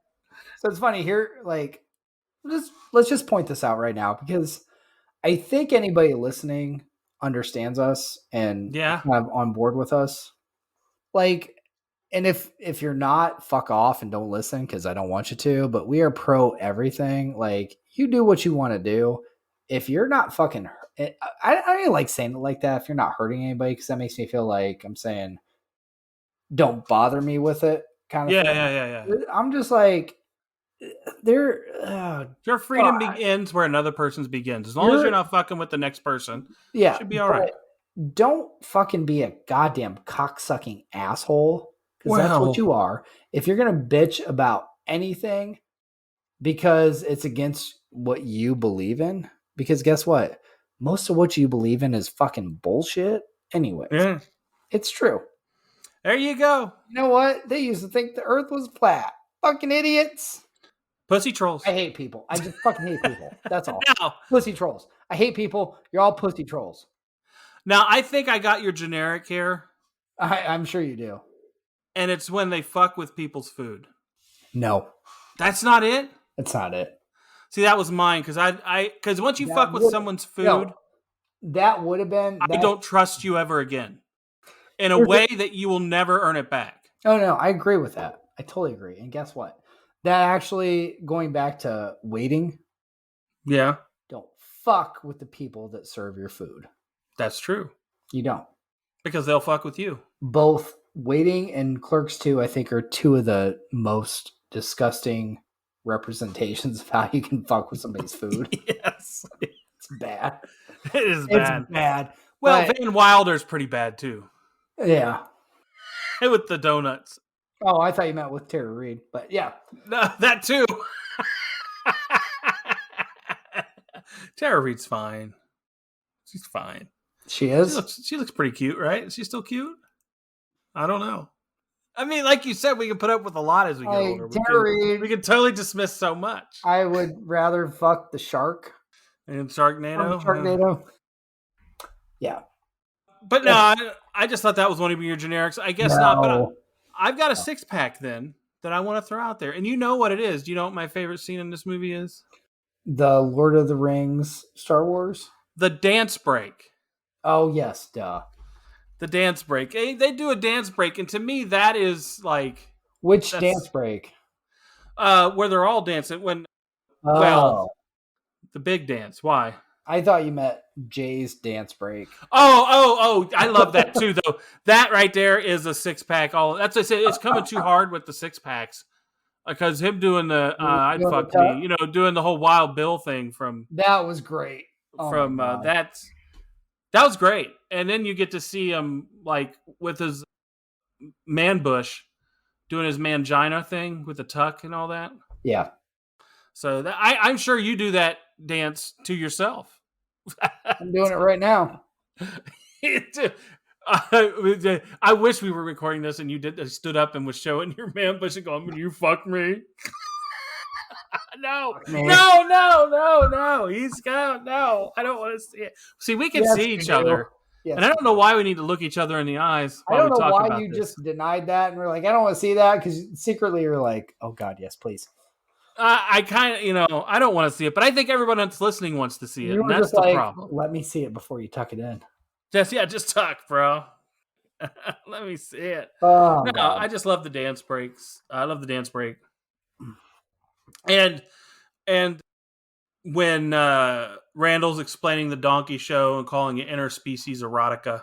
So it's funny here, like, let's just point this out right now, because I think anybody listening understands us and kind of on board with us. Like, and if you're not, fuck off and don't listen, because I don't want you to, but we are pro everything. Like, you do what you want to do. If you're not fucking, I don't even like saying it like that. If you're not hurting anybody, because that makes me feel like I'm saying, don't bother me with it, kind of thing. Yeah. I'm just like, your freedom begins where another person's begins. As long as you're not fucking with the next person, it should be all right. Don't fucking be a goddamn cocksucking asshole, because that's what you are. If you're gonna bitch about anything because it's against what you believe in, because guess what? Most of what you believe in is fucking bullshit anyway. Yeah. It's true. There you go. You know what? They used to think the earth was flat. Fucking idiots. Pussy trolls. I hate people. I just fucking hate people. That's all. Now, pussy trolls. I hate people. You're all pussy trolls. Now, I think I got your generic here. I'm sure you do. And it's when they fuck with people's food. No. That's not it? That's not it. See, that was mine, because once you fuck with someone's food, that would have been. I don't trust you ever again. In a way that you will never earn it back. Oh, no, I agree with that. I totally agree. And guess what? That actually, going back to waiting. Yeah. Don't fuck with the people that serve your food. That's true. You don't. Because they'll fuck with you. Both Waiting and Clerks 2, I think, are two of the most disgusting representations of how you can fuck with somebody's food. Yes. It's bad. It is It's bad. bad. Well, But, Van Wilder's pretty bad too. yeah. With the donuts. Oh, I thought you meant with Tara Reid, but yeah. No, that too. Tara Reid's fine. She's fine. She is? She looks pretty cute, right? Is she still cute? I don't know. I mean, like you said, we can put up with a lot as we get older. We can totally dismiss so much. I would rather fuck the shark. And Sharknado? Sharknado. Yeah. But no, I just thought that was one of your generics. I guess not, but I've got a 6-pack then that I want to throw out there. And you know what it is. Do you know what my favorite scene in this movie is? The Lord of the Rings Star Wars? The dance break. Oh, yes, duh. The dance break. They do a dance break, and to me, that is like... Which dance break? Where they're all dancing. Well, the big dance. Why? I thought you meant Jay's dance break. Oh! I love that too, though. That right there is a 6-pack. That's what I said. It's coming too hard with the 6-packs because him doing the I'd fuck me, doing the whole Wild Bill thing from that was great. That was great. And then you get to see him like with his man bush doing his mangina thing with the tuck and all that. Yeah. So I'm sure you do that dance to yourself. I'm doing it right now. I wish we were recording this and you stood up and was showing your man bush and going, "You fuck me." No. He's got no. I don't want to see it. See, we can see each other. Yes, and I don't know why we need to look each other in the eyes. I don't know why you just denied that and we're like, I don't want to see that because secretly you're like, oh God, yes, please. I kind of, I don't want to see it, but I think everyone that's listening wants to see it. And that's the problem. Let me see it before you tuck it in. Just tuck, bro. Let me see it. Oh, no, God. I just love the dance breaks. I love the dance break. And when Randall's explaining the donkey show and calling it interspecies erotica.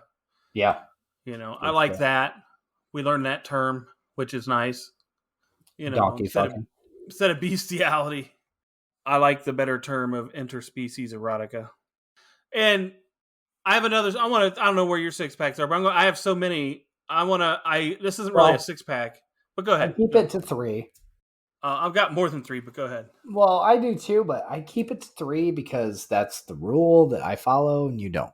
Yeah. I like that. We learned that term, which is nice. Donkey fucking. Instead of bestiality, I like the better term of interspecies erotica. And I have another. I don't know where your 6-packs are, but I have so many. This isn't really a 6-pack, but go ahead. I keep it to 3. I've got more than 3, but go ahead. Well, I do too, but I keep it to 3 because that's the rule that I follow, and you don't.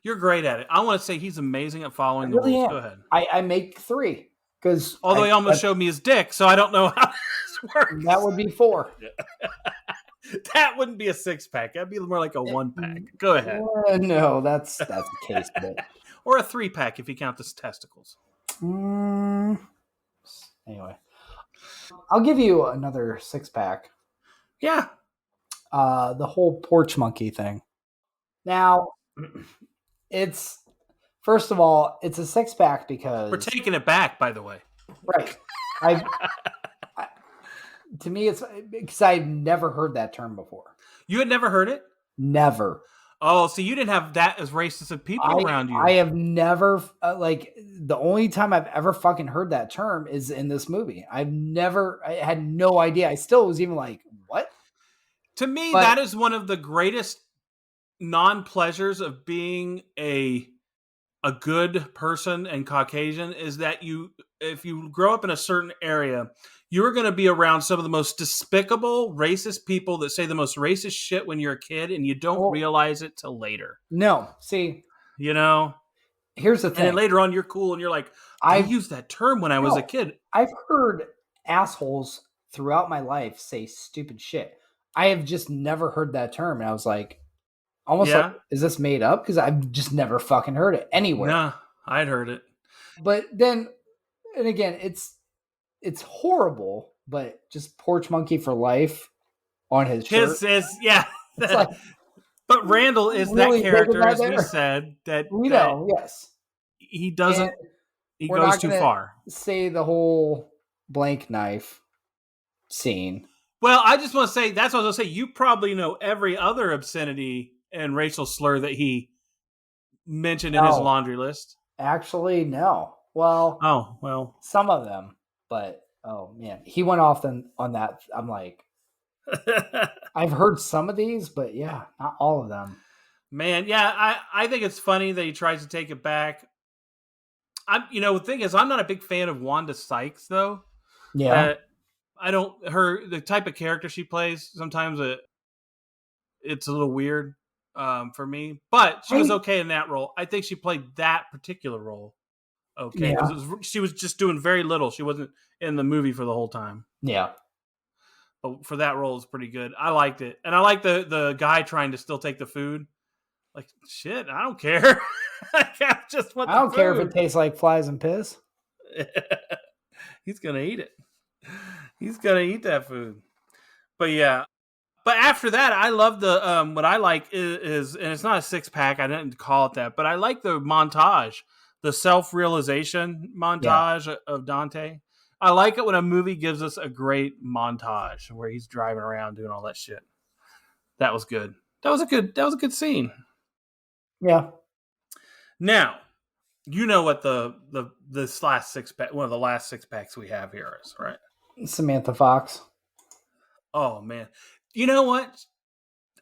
You're great at it. I want to say he's amazing at following the rules. Go ahead. I make 3 because although he almost showed me his dick, so I don't know how this works. That would be 4. That wouldn't be a 6-pack. That'd be more like a 1-pack. Go ahead. No, that's the case. But... or a 3-pack if you count the testicles. Anyway, I'll give you another 6-pack. Yeah. The whole porch monkey thing. Now, it's first of all, it's a 6-pack because we're taking it back. By the way, right? To me, it's because I've never heard that term before. You had never heard it? Never. Oh, so you didn't have that as racist of people around you. I have never, the only time I've ever fucking heard that term is in this movie. I had no idea. I still was even like, what? To me, that is one of the greatest non-pleasures of being a good person and Caucasian is that if you grow up in a certain area, you're going to be around some of the most despicable, racist people that say the most racist shit when you're a kid, and you don't realize it till later. No, see, here's the thing. And then later on, you're cool, and you're like, I used that term when I was a kid. I've heard assholes throughout my life say stupid shit. I have just never heard that term, and I was like, almost like, is this made up? Because I've just never fucking heard it anywhere. Nah, I'd heard it. But then, and again, it's horrible, but just porch monkey for life on his shirt. It's like, but Randall is really that character, as we said, that we know, yes. He doesn't, he goes too far. Say the whole blank knife scene. Well, I just want to say, that's what I was going to say. You probably know every other obscenity and racial slur that he mentioned in his laundry list. Actually, no. Well, well, some of them, but Oh man, he went off on that. I'm like, I've heard some of these, but yeah, not all of them. Man, yeah, I think it's funny that he tries to take it back. The thing is, I'm not a big fan of Wanda Sykes though. Yeah, I don't the type of character she plays. Sometimes it's a little weird for me, but she was okay in that role. I think she played that particular role okay because she was just doing very little. She wasn't in the movie for the whole time. Yeah. But for that role, it's pretty good. I liked it, and I like the guy trying to still take the food. Like shit, I don't care. I just want. I don't care if it tastes like flies and piss. He's gonna eat it. He's gonna eat that food. But yeah. But after that, I love the what I like is and it's not a 6-pack. I didn't call it that, but I like the montage, the self-realization montage of Dante. I like it when a movie gives us a great montage where he's driving around doing all that shit. That was good. That was a good scene. Yeah. Now, you know what this last 6-pack, one of the last 6-packs we have here is, right? Samantha Fox. Oh man. You know what?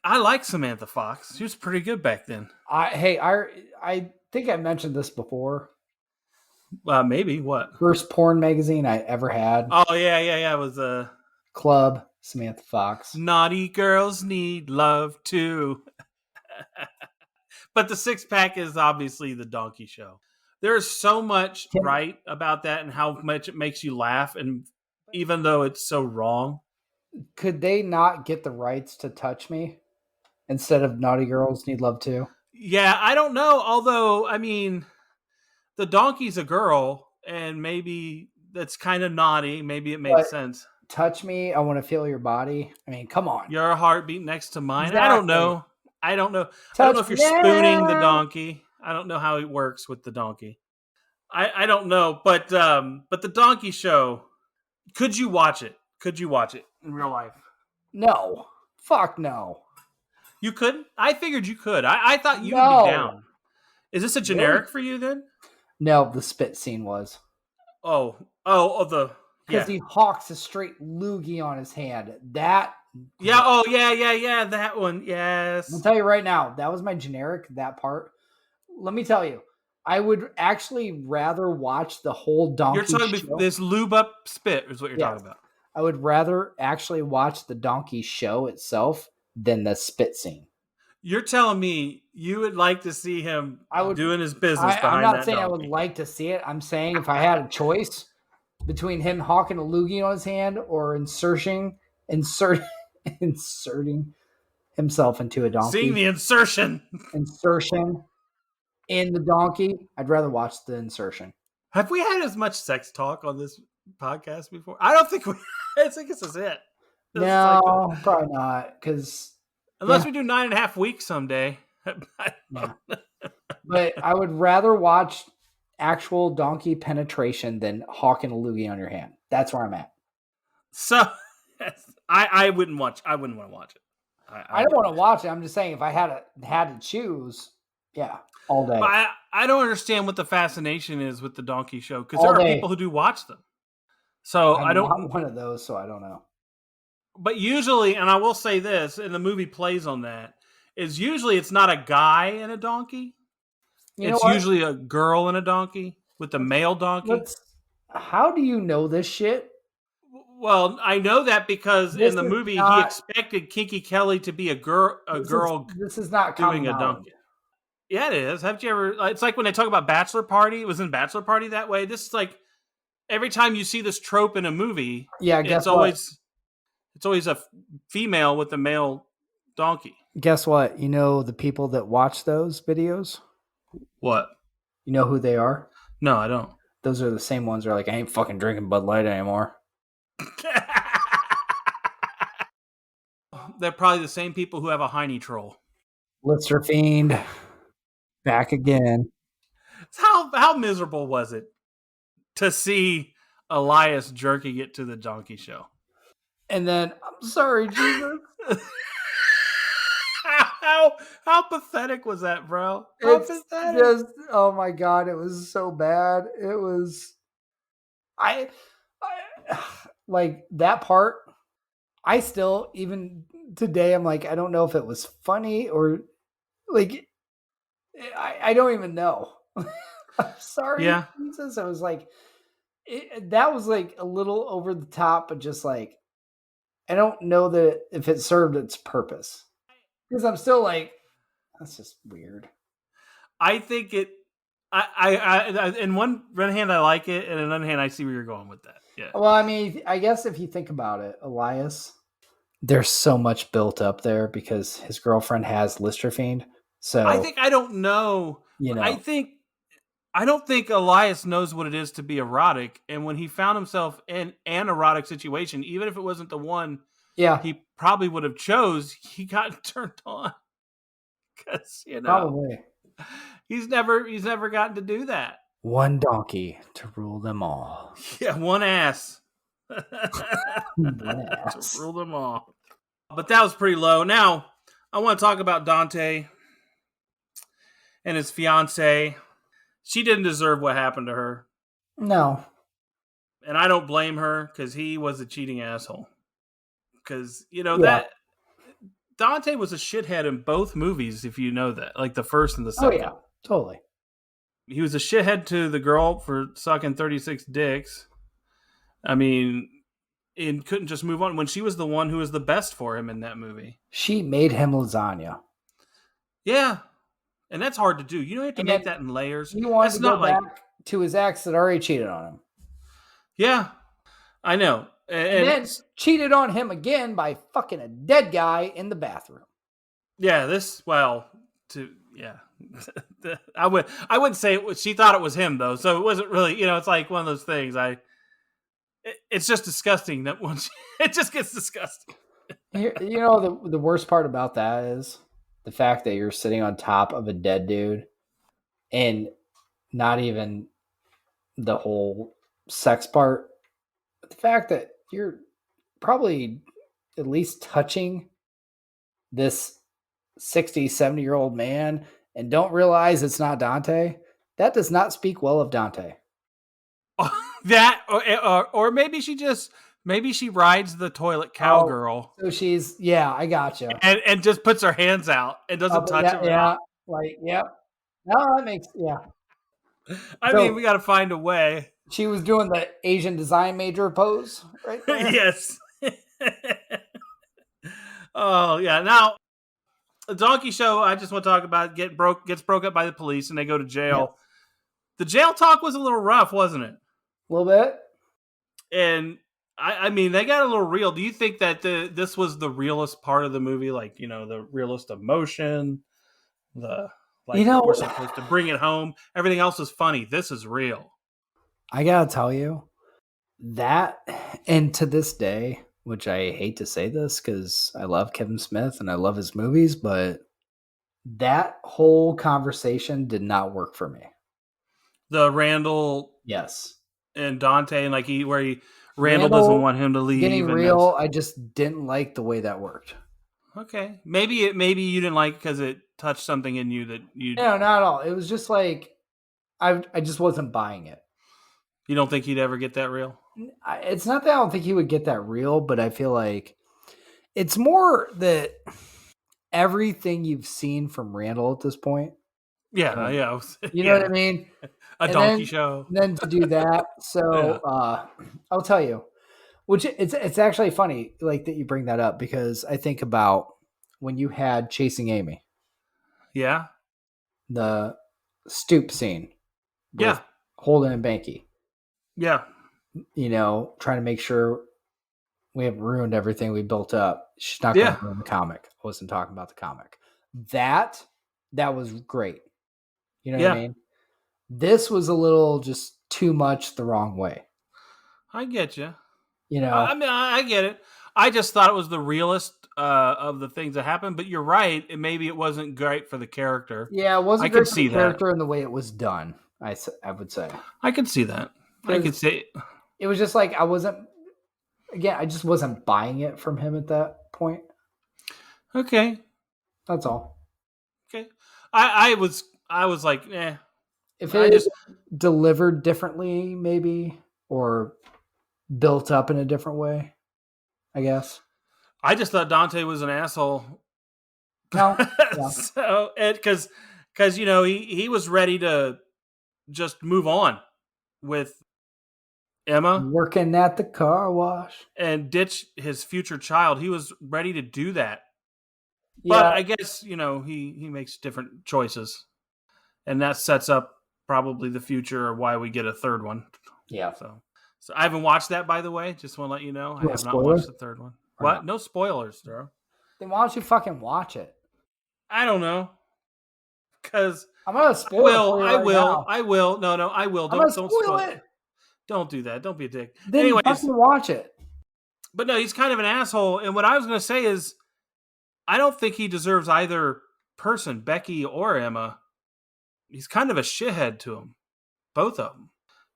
I like Samantha Fox. She was pretty good back then. I think I mentioned this before. Maybe what? First porn magazine I ever had. Oh yeah. It was Club Samantha Fox. Naughty girls need love too. But the 6-pack is obviously the Donkey Show. There's so much right about that and how much it makes you laugh, and even though it's so wrong. Could they not get the rights to Touch Me instead of Naughty Girls Need Love Too? Yeah, I don't know. Although, I mean, the donkey's a girl, and maybe that's kind of naughty. Maybe it makes sense. Touch Me, I Want to Feel Your Body. I mean, come on. Your heartbeat next to mine. Exactly. I don't know. I don't know if you're spooning the donkey. I don't know how it works with the donkey. I don't know. But the Donkey Show, could you watch it? Could you watch it in real life? No. Fuck no. You couldn't? I figured you could. I thought you'd be down. Is this a generic for you then? No, the spit scene was. Because he hawks a straight loogie on his hand. That. Yeah, yeah, that one. Yes. I'll tell you right now, that was my generic, that part. Let me tell you, I would actually rather watch the whole Donkey Show. You're talking about this lube up spit is what you're talking about. I would rather actually watch the Donkey Show itself than the spit scene. You're telling me you would like to see him doing his business behind that I'm not saying donkey. I would like to see it. I'm saying if I had a choice between him hawking a loogie on his hand or inserting himself into a donkey. Seeing the insertion in the donkey, I'd rather watch the insertion. Have we had as much sex talk on this podcast before? I don't think we. I think this is it. No, probably not. Unless we do 9.5 weeks someday. Yeah. But I would rather watch actual donkey penetration than hawking a loogie on your hand. That's where I'm at. So I wouldn't want to watch it. I don't want to watch it. I'm just saying if I had to choose, yeah, all day. But I don't understand what the fascination is with the Donkey Show because there are people who do watch them. So I'm not one of those, so I don't know. But usually, and I will say this, and the movie plays on that, is usually it's not a guy and a donkey. It's usually a girl and a donkey with a male donkey. How do you know this shit? Well, I know that because in the movie he expected Kinky Kelly to be a girl. This is not doing a donkey. Yeah, it is. Haven't you ever? It's like when they talk about Bachelor Party. It was in Bachelor Party that way. This is like every time you see this trope in a movie. Yeah, it's always a female with a male donkey. Guess what? You know the people that watch those videos? What? You know who they are? No, I don't. Those are the same ones that are like, I ain't fucking drinking Bud Light anymore. They're probably the same people who have a hiney troll. Lister Fiend. Back again. How miserable was it to see Elias jerking it to the Donkey Show? And then, I'm sorry, Jesus. How pathetic was that, bro? Pathetic. Just, oh my God, it was so bad. It was, like that part, I still, even today, I'm like, I don't know if it was funny or like, I don't even know. I'm sorry, Yeah. Jesus. I was like, that was like a little over the top, but just like, I don't know that if it served its purpose because I'm still like, that's just weird. I think it. In one hand, I like it, and in another hand, I see where you're going with that. Yeah. Well, I mean, I guess if you think about it, Elias, there's so much built up there because his girlfriend has Lister Fiend. So I don't know. you know, I don't think Elias knows what it is to be erotic, and when he found himself in an erotic situation, even if it wasn't the one yeah, he probably would have chose, he got turned on because probably he's never gotten to do that. one donkey to rule them all. Yeah, one ass One to ass. rule them all. But that was pretty low. Now I want to talk about Dante and his fiance. She didn't deserve what happened to her, No, and I don't blame her because he was a cheating asshole. Because Yeah. that Dante was a shithead in both movies. If you know that, like the first and the second. Oh yeah, totally. He was a shithead to the girl for sucking 36 dicks. I mean, and couldn't just move on when she was the one who was the best for him in that movie. She made him lasagna. Yeah. And that's hard to do. You don't have to And make that in layers. He wanted That's to not go like, back to his ex that already cheated on him. yeah, I know. And then cheated on him again by fucking a dead guy in the bathroom. Yeah, I wouldn't say she thought it was him though. So it wasn't really, it's like one of those things. It's just disgusting that once it just gets disgusting. The worst part about that is the fact that you're sitting on top of a dead dude and not even the whole sex part. But the fact that you're probably at least touching this 60, 70-year-old man and don't realize it's not Dante, that does not speak well of Dante. That or maybe she rides the toilet cowgirl. So she's, yeah, I gotcha. And just puts her hands out and doesn't touch him. Yeah, like, yep. No, that makes, yeah. I mean, we got to find a way. She was doing the Asian design major pose right there. Yes. Oh, yeah. Now, the donkey show, I just want to talk about, gets broke up by the police and they go to jail. Yes. The jail talk was a little rough, wasn't it? A little bit. And I mean, they got a little real. Do you think that this was the realest part of the movie? Like, the realest emotion, we're supposed to bring it home. Everything else is funny. This is real. I gotta tell you that, and to this day, which I hate to say this because I love Kevin Smith and I love his movies, but that whole conversation did not work for me. The Randall, yes, and Dante, and Randall doesn't want him to leave. Getting real, I just didn't like the way that worked. Okay, maybe you didn't like it because it touched something in you that you. No, not at all. It was just like I just wasn't buying it. You don't think he'd ever get that real? It's not that I don't think he would get that real, but I feel like it's more that everything you've seen from Randall at this point. Yeah, yeah. You know what I mean? A donkey show. Then to do that. So I'll tell you, which it's actually funny like that you bring that up because I think about when you had Chasing Amy. Yeah. The stoop scene. Yeah. Holden and Banky. Yeah. Trying to make sure we haven't ruined everything we built up. She's not going to ruin the comic. I wasn't talking about the comic. That was great. You know what I mean? This was a little just too much the wrong way. I get you. I mean, I get it. I just thought it was the realest of the things that happened, but you're right. Maybe it wasn't great for the character. Yeah, it wasn't great for the character and the way it was done, I would say. I could see that. I could see it was just like I just wasn't buying it from him at that point. Okay. That's all. Okay. I was like, eh. If it just delivered differently, maybe, or built up in a different way, I guess. I just thought Dante was an asshole. No, yeah. So, because he was ready to just move on with Emma Working at the car wash. and ditch his future child. He was ready to do that. Yeah, But I guess, he makes different choices. And that sets up probably the future or why we get a third one. yeah. So I haven't watched that, by the way. Just want to let you know. I You want have a not spoiler? watched the third one. Or What? not? No spoilers, bro. Then why don't you fucking watch it? I don't know. Because I'm gonna spoil it for you I right will. now. I will. No, I will. I'm Don't gonna spoil spoil it. it. Don't do that. Don't be a dick. Then Anyways, fucking watch it. but no, he's kind of an asshole. And what I was going to say is, I don't think he deserves either person, Becky or Emma. He's kind of a shithead to him. Both of them.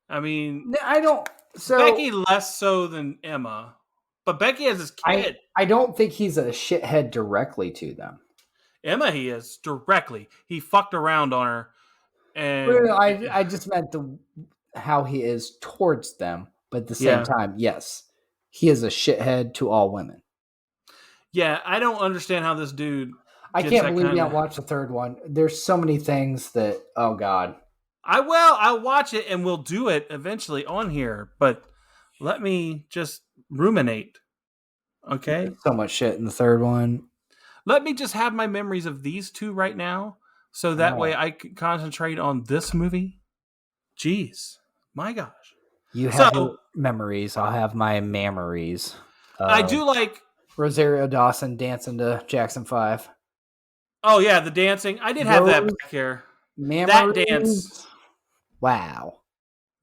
I mean, I don't. So Becky less so than Emma. But Becky has his kid. I don't think he's a shithead directly to them. Emma, he is directly. He fucked around on her. And Well, I just meant how he is towards them. But at the same time, yes, he is a shithead to all women. Yeah, I don't understand how this dude. I can't believe you haven't watched the third one. There's so many things that, oh God. I will. I'll watch it and we'll do it eventually on here. But let me just ruminate. Okay? There's so much shit in the third one. Let me just have my memories of these two right now. So that way I can concentrate on this movie. Jeez. My gosh. You have your memories. I'll have my memories. I do like Rosario Dawson dancing to Jackson 5. Oh, yeah, the dancing. I did have that back here. Memories. That dance. Wow.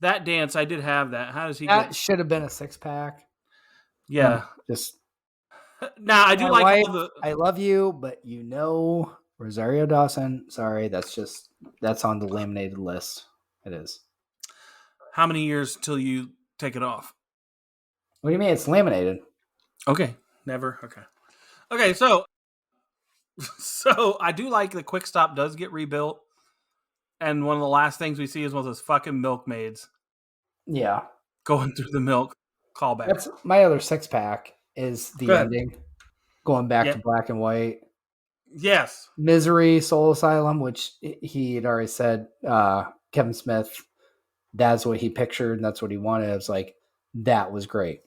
That dance, I did have that. How does he That get... should have been a 6-pack. Yeah. Just... Now, I do like all the... I love you, but Rosario Dawson, sorry, that's on the laminated list. It is. How many years till you take it off? What do you mean it's laminated? Okay. Never. Okay, so I do like the Quick Stop does get rebuilt. And one of the last things we see is one of those fucking milkmaids. Yeah. Going through the milk. Callback. That's my other 6-pack is the ending. Going back to black and white. Yes. Misery, Soul Asylum, which he had already said, Kevin Smith, that's what he pictured and that's what he wanted. It was like, that was great.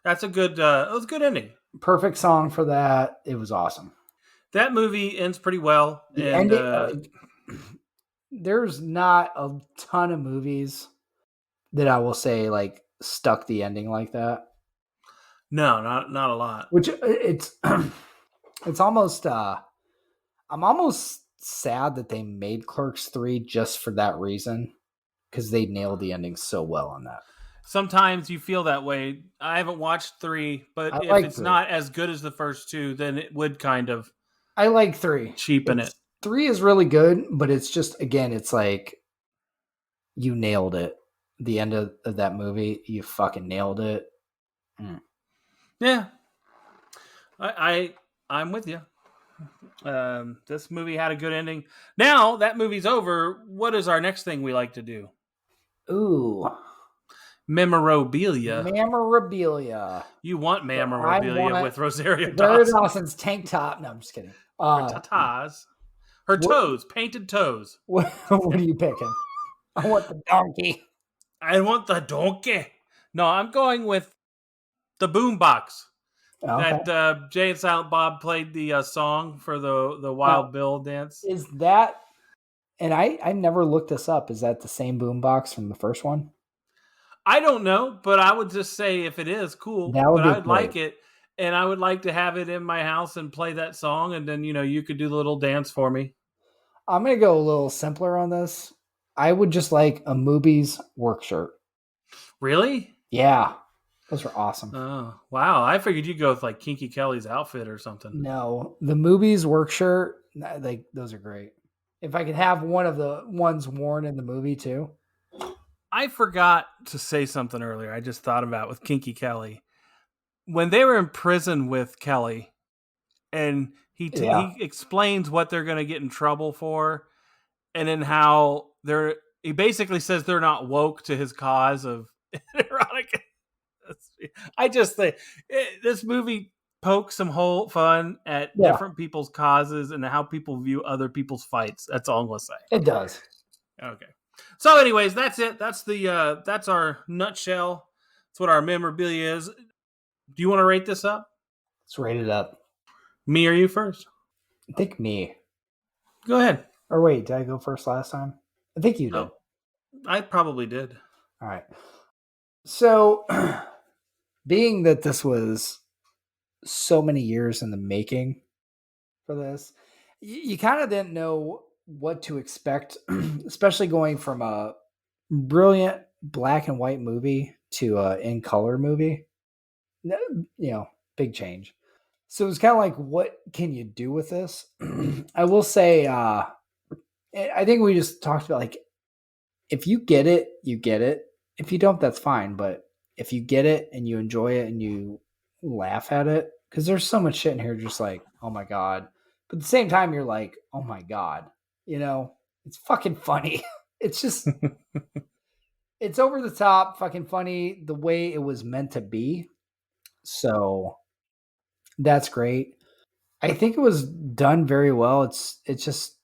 That's a good, it was a good ending. Perfect song for that. It was awesome. That movie ends pretty well. The ending, there's not a ton of movies that I will say like stuck the ending like that. No, not a lot. Which it's almost I'm almost sad that they made Clerks 3 just for that reason, because they nailed the ending so well on that. Sometimes you feel that way. I haven't watched 3, but if it's not as good as the first 2, then it would kind of I like 3. Cheapen it. 3 is really good, but it's just, again, it's like you nailed it. The end of that movie, you fucking nailed it. Yeah. I'm with you. This movie had a good ending. Now that movie's over, what is our next thing we like to do? Ooh. Memorabilia. You want memorabilia with Rosario Dawson's tank top. No, I'm just kidding. Her tatas. Her toes. Painted toes. What are you picking? I want the donkey. No, I'm going with the boombox. Okay. That Jay and Silent Bob played the song for the Wild Bill dance. Is that, and I never looked this up, is that the same boombox from the first one? I don't know, but I would just say if it is, cool. That would be I'd like it, and I would like to have it in my house and play that song, and then, you could do the little dance for me. I'm going to go a little simpler on this. I would just like a Moobies work shirt. Really? Yeah. Those are awesome. Oh, wow. I figured you'd go with like Kinky Kelly's outfit or something. No, the Moobies work shirt, like those are great. If I could have one of the ones worn in the movie too. I forgot to say something earlier. I just thought about with Kinky Kelly. When they were in prison with Kelly and he explains what they're going to get in trouble for, and then how he basically says they're not woke to his cause of erotic Like, I just think this movie pokes some whole fun at Yeah. different people's causes and how people view other people's fights. That's all I'm gonna say. It does. Okay. So, anyways, that's it. That's the that's our nutshell. That's what our memorabilia is. Do you want to rate this up? Let's rate it up. Me or you first? I think me. Go ahead. Or wait, did I go first last time? I think you did. Oh, I probably did. All right. So, being that this was so many years in the making for this, you kind of didn't know what to expect, especially going from a brilliant black and white movie to a in color movie. Big change. So it's kind of like, what can you do with this? I will say, I think we just talked about, like, if you get it, you get it. If you don't, that's fine. But if you get it and you enjoy it and you laugh at it, because there's so much shit in here, just like, oh my God. But at the same time, you're like, oh my God, it's fucking funny. It's just, it's over the top, fucking funny the way it was meant to be. So that's great. I think it was done very well. It's just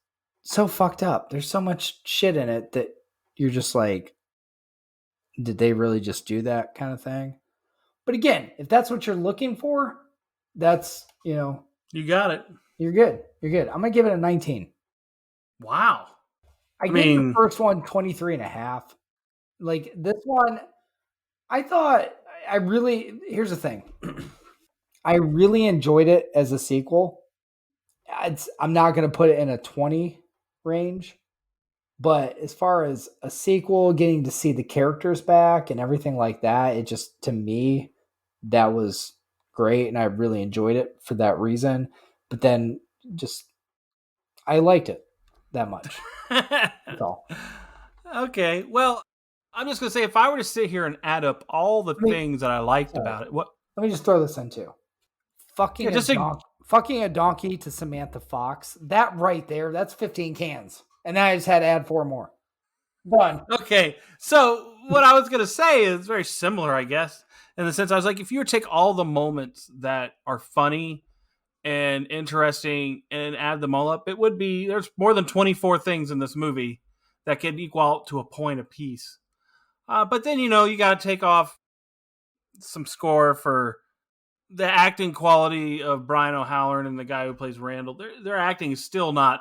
so fucked up. There's so much shit in it that you're just like, did they really just do that kind of thing? But again, if that's what you're looking for, that's, You got it. you're good. You're good. I'm going to give it a 19. Wow. I gave the first one 23 and a half. Like, this one, I thought here's the thing. I really enjoyed it as a sequel. I'm not going to put it in a 20 range, but as far as a sequel, getting to see the characters back and everything like that, it just, to me, that was great, and I really enjoyed it for that reason. But then just, I liked it that much. That's all. Okay. Well, I'm just going to say, if I were to sit here and add up all the things that I liked about it, what? Let me just throw this in too. Fucking a donkey to Samantha Fox. That right there, that's 15 cans. And then I just had to add 4 more. Done. Okay. So what I was going to say is very similar, I guess, in the sense I was like, if you were to take all the moments that are funny and interesting and add them all up, it would be, there's more than 24 things in this movie that could equal out to a point apiece. But then, you got to take off some score for the acting quality of Brian O'Halloran and the guy who plays Randall. Their acting is still not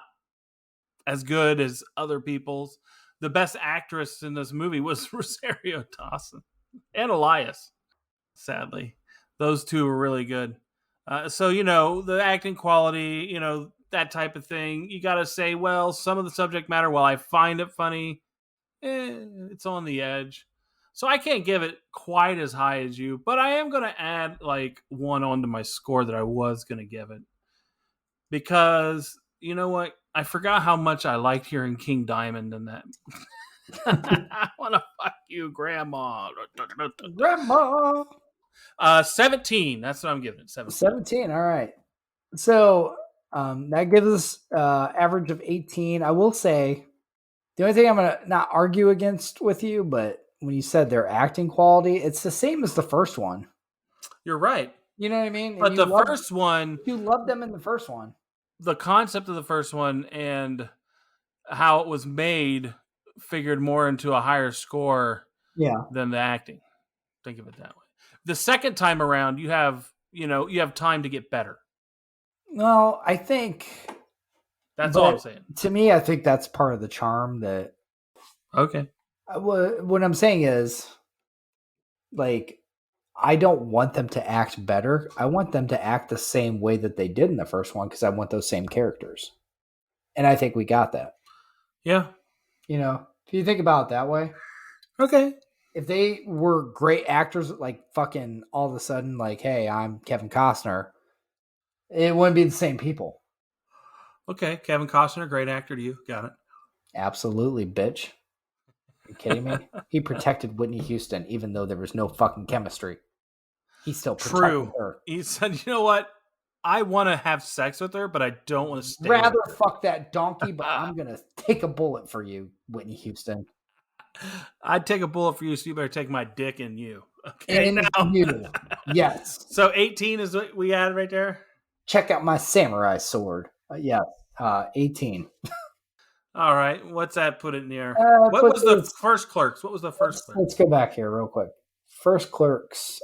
as good as other people's. The best actress in this movie was Rosario Dawson and Elias, sadly. Those two were really good. So, the acting quality, that type of thing, you got to say, well, some of the subject matter, while I find it funny, it's on the edge. So I can't give it quite as high as you, but I am going to add like 1 onto my score that I was going to give it. Because, you know what? I forgot how much I liked hearing King Diamond in that. I want to fuck you, Grandma. Grandma. 17. That's what I'm giving it. 17. All right. So that gives us average of 18. I will say, the only thing I'm going to not argue against with you, but when you said their acting quality, it's the same as the first one. You're right. You know what I mean? But first one... You loved them in the first one. The concept of the first one and how it was made figured more into a higher score than the acting. Think of it that way. The second time around, you have time to get better. Well, I think that's all I'm saying. To me, I think that's part of the charm that. Okay. What I'm saying is, like, I don't want them to act better. I want them to act the same way that they did in the first one because I want those same characters. And I think we got that. Yeah. If you think about it that way. Okay. If they were great actors, like fucking all of a sudden, like, hey, I'm Kevin Costner, it wouldn't be the same people. Okay. Kevin Costner, great actor to you. Got it. Absolutely, bitch. Are you kidding me? He protected Whitney Houston even though there was no fucking chemistry. He still protected her. He said, you know what? I want to have sex with her, but I don't want to stay rather fuck that donkey, but I'm going to take a bullet for you, Whitney Houston. I'd take a bullet for you, so you better take my dick in you. Okay, In now. you. Yes. So 18 is what we had right there? Check out my samurai sword. 18. All right. What's that put it near? What put was the this- first Clerks? What was the first Clerks? Let's go back here real quick. First Clerks.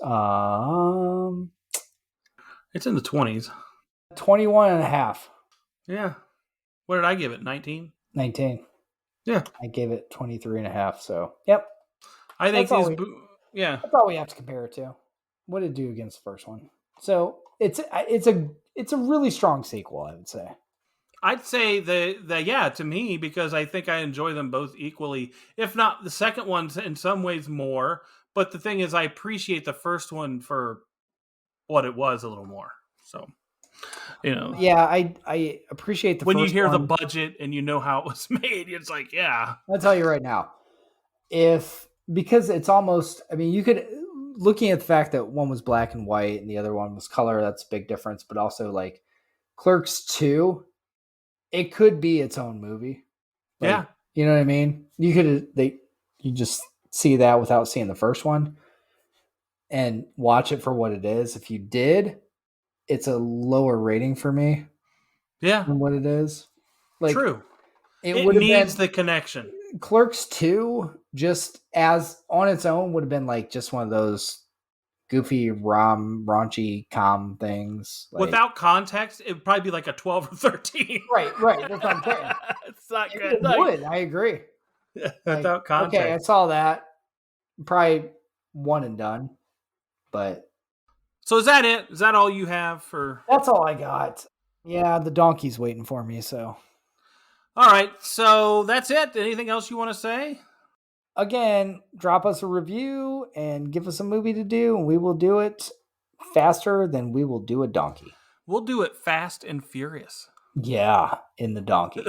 It's in the 20s. 21 and a half. Yeah. What did I give it? 19? 19. Yeah. I gave it 23 and a half. So, yep. I think That's all these. Yeah. That's all we have to compare it to. What did it do against the first one? So it's a really strong sequel, I would say. I'd say the yeah, to me, because I think I enjoy them both equally, if not the second one's in some ways more. But the thing is, I appreciate the first one for what it was a little more. So, Yeah, I appreciate the when first you hear one. the budget and you know how it was made, it's like, yeah. I'll tell you right now, because it's almost, I mean, you could, looking at the fact that one was black and white and the other one was color, that's a big difference. But also, like, Clerks 2, it could be its own movie. Like, Yeah. You know what I mean? You just see that without seeing the first one and watch it for what it is. If you did, it's a lower rating for me Yeah. than what it is. Like, True. It It would have needs been the connection. Clerks 2, just as on its own, would have been like just one of those goofy, raunchy, com things. Like, Without context, it would probably be like a 12 or 13. Right. That's what I'm saying. It's not good. It would. I agree. Without context. Okay, I saw that. Probably one and done. But So is that it? Is that all you have for? that's all I got. Yeah, the donkey's waiting for me, so. All right, so that's it. Anything else you want to say? Again, drop us a review and give us a movie to do, and we will do it faster than we will do a donkey. We'll do it fast and furious. Yeah, in the donkey.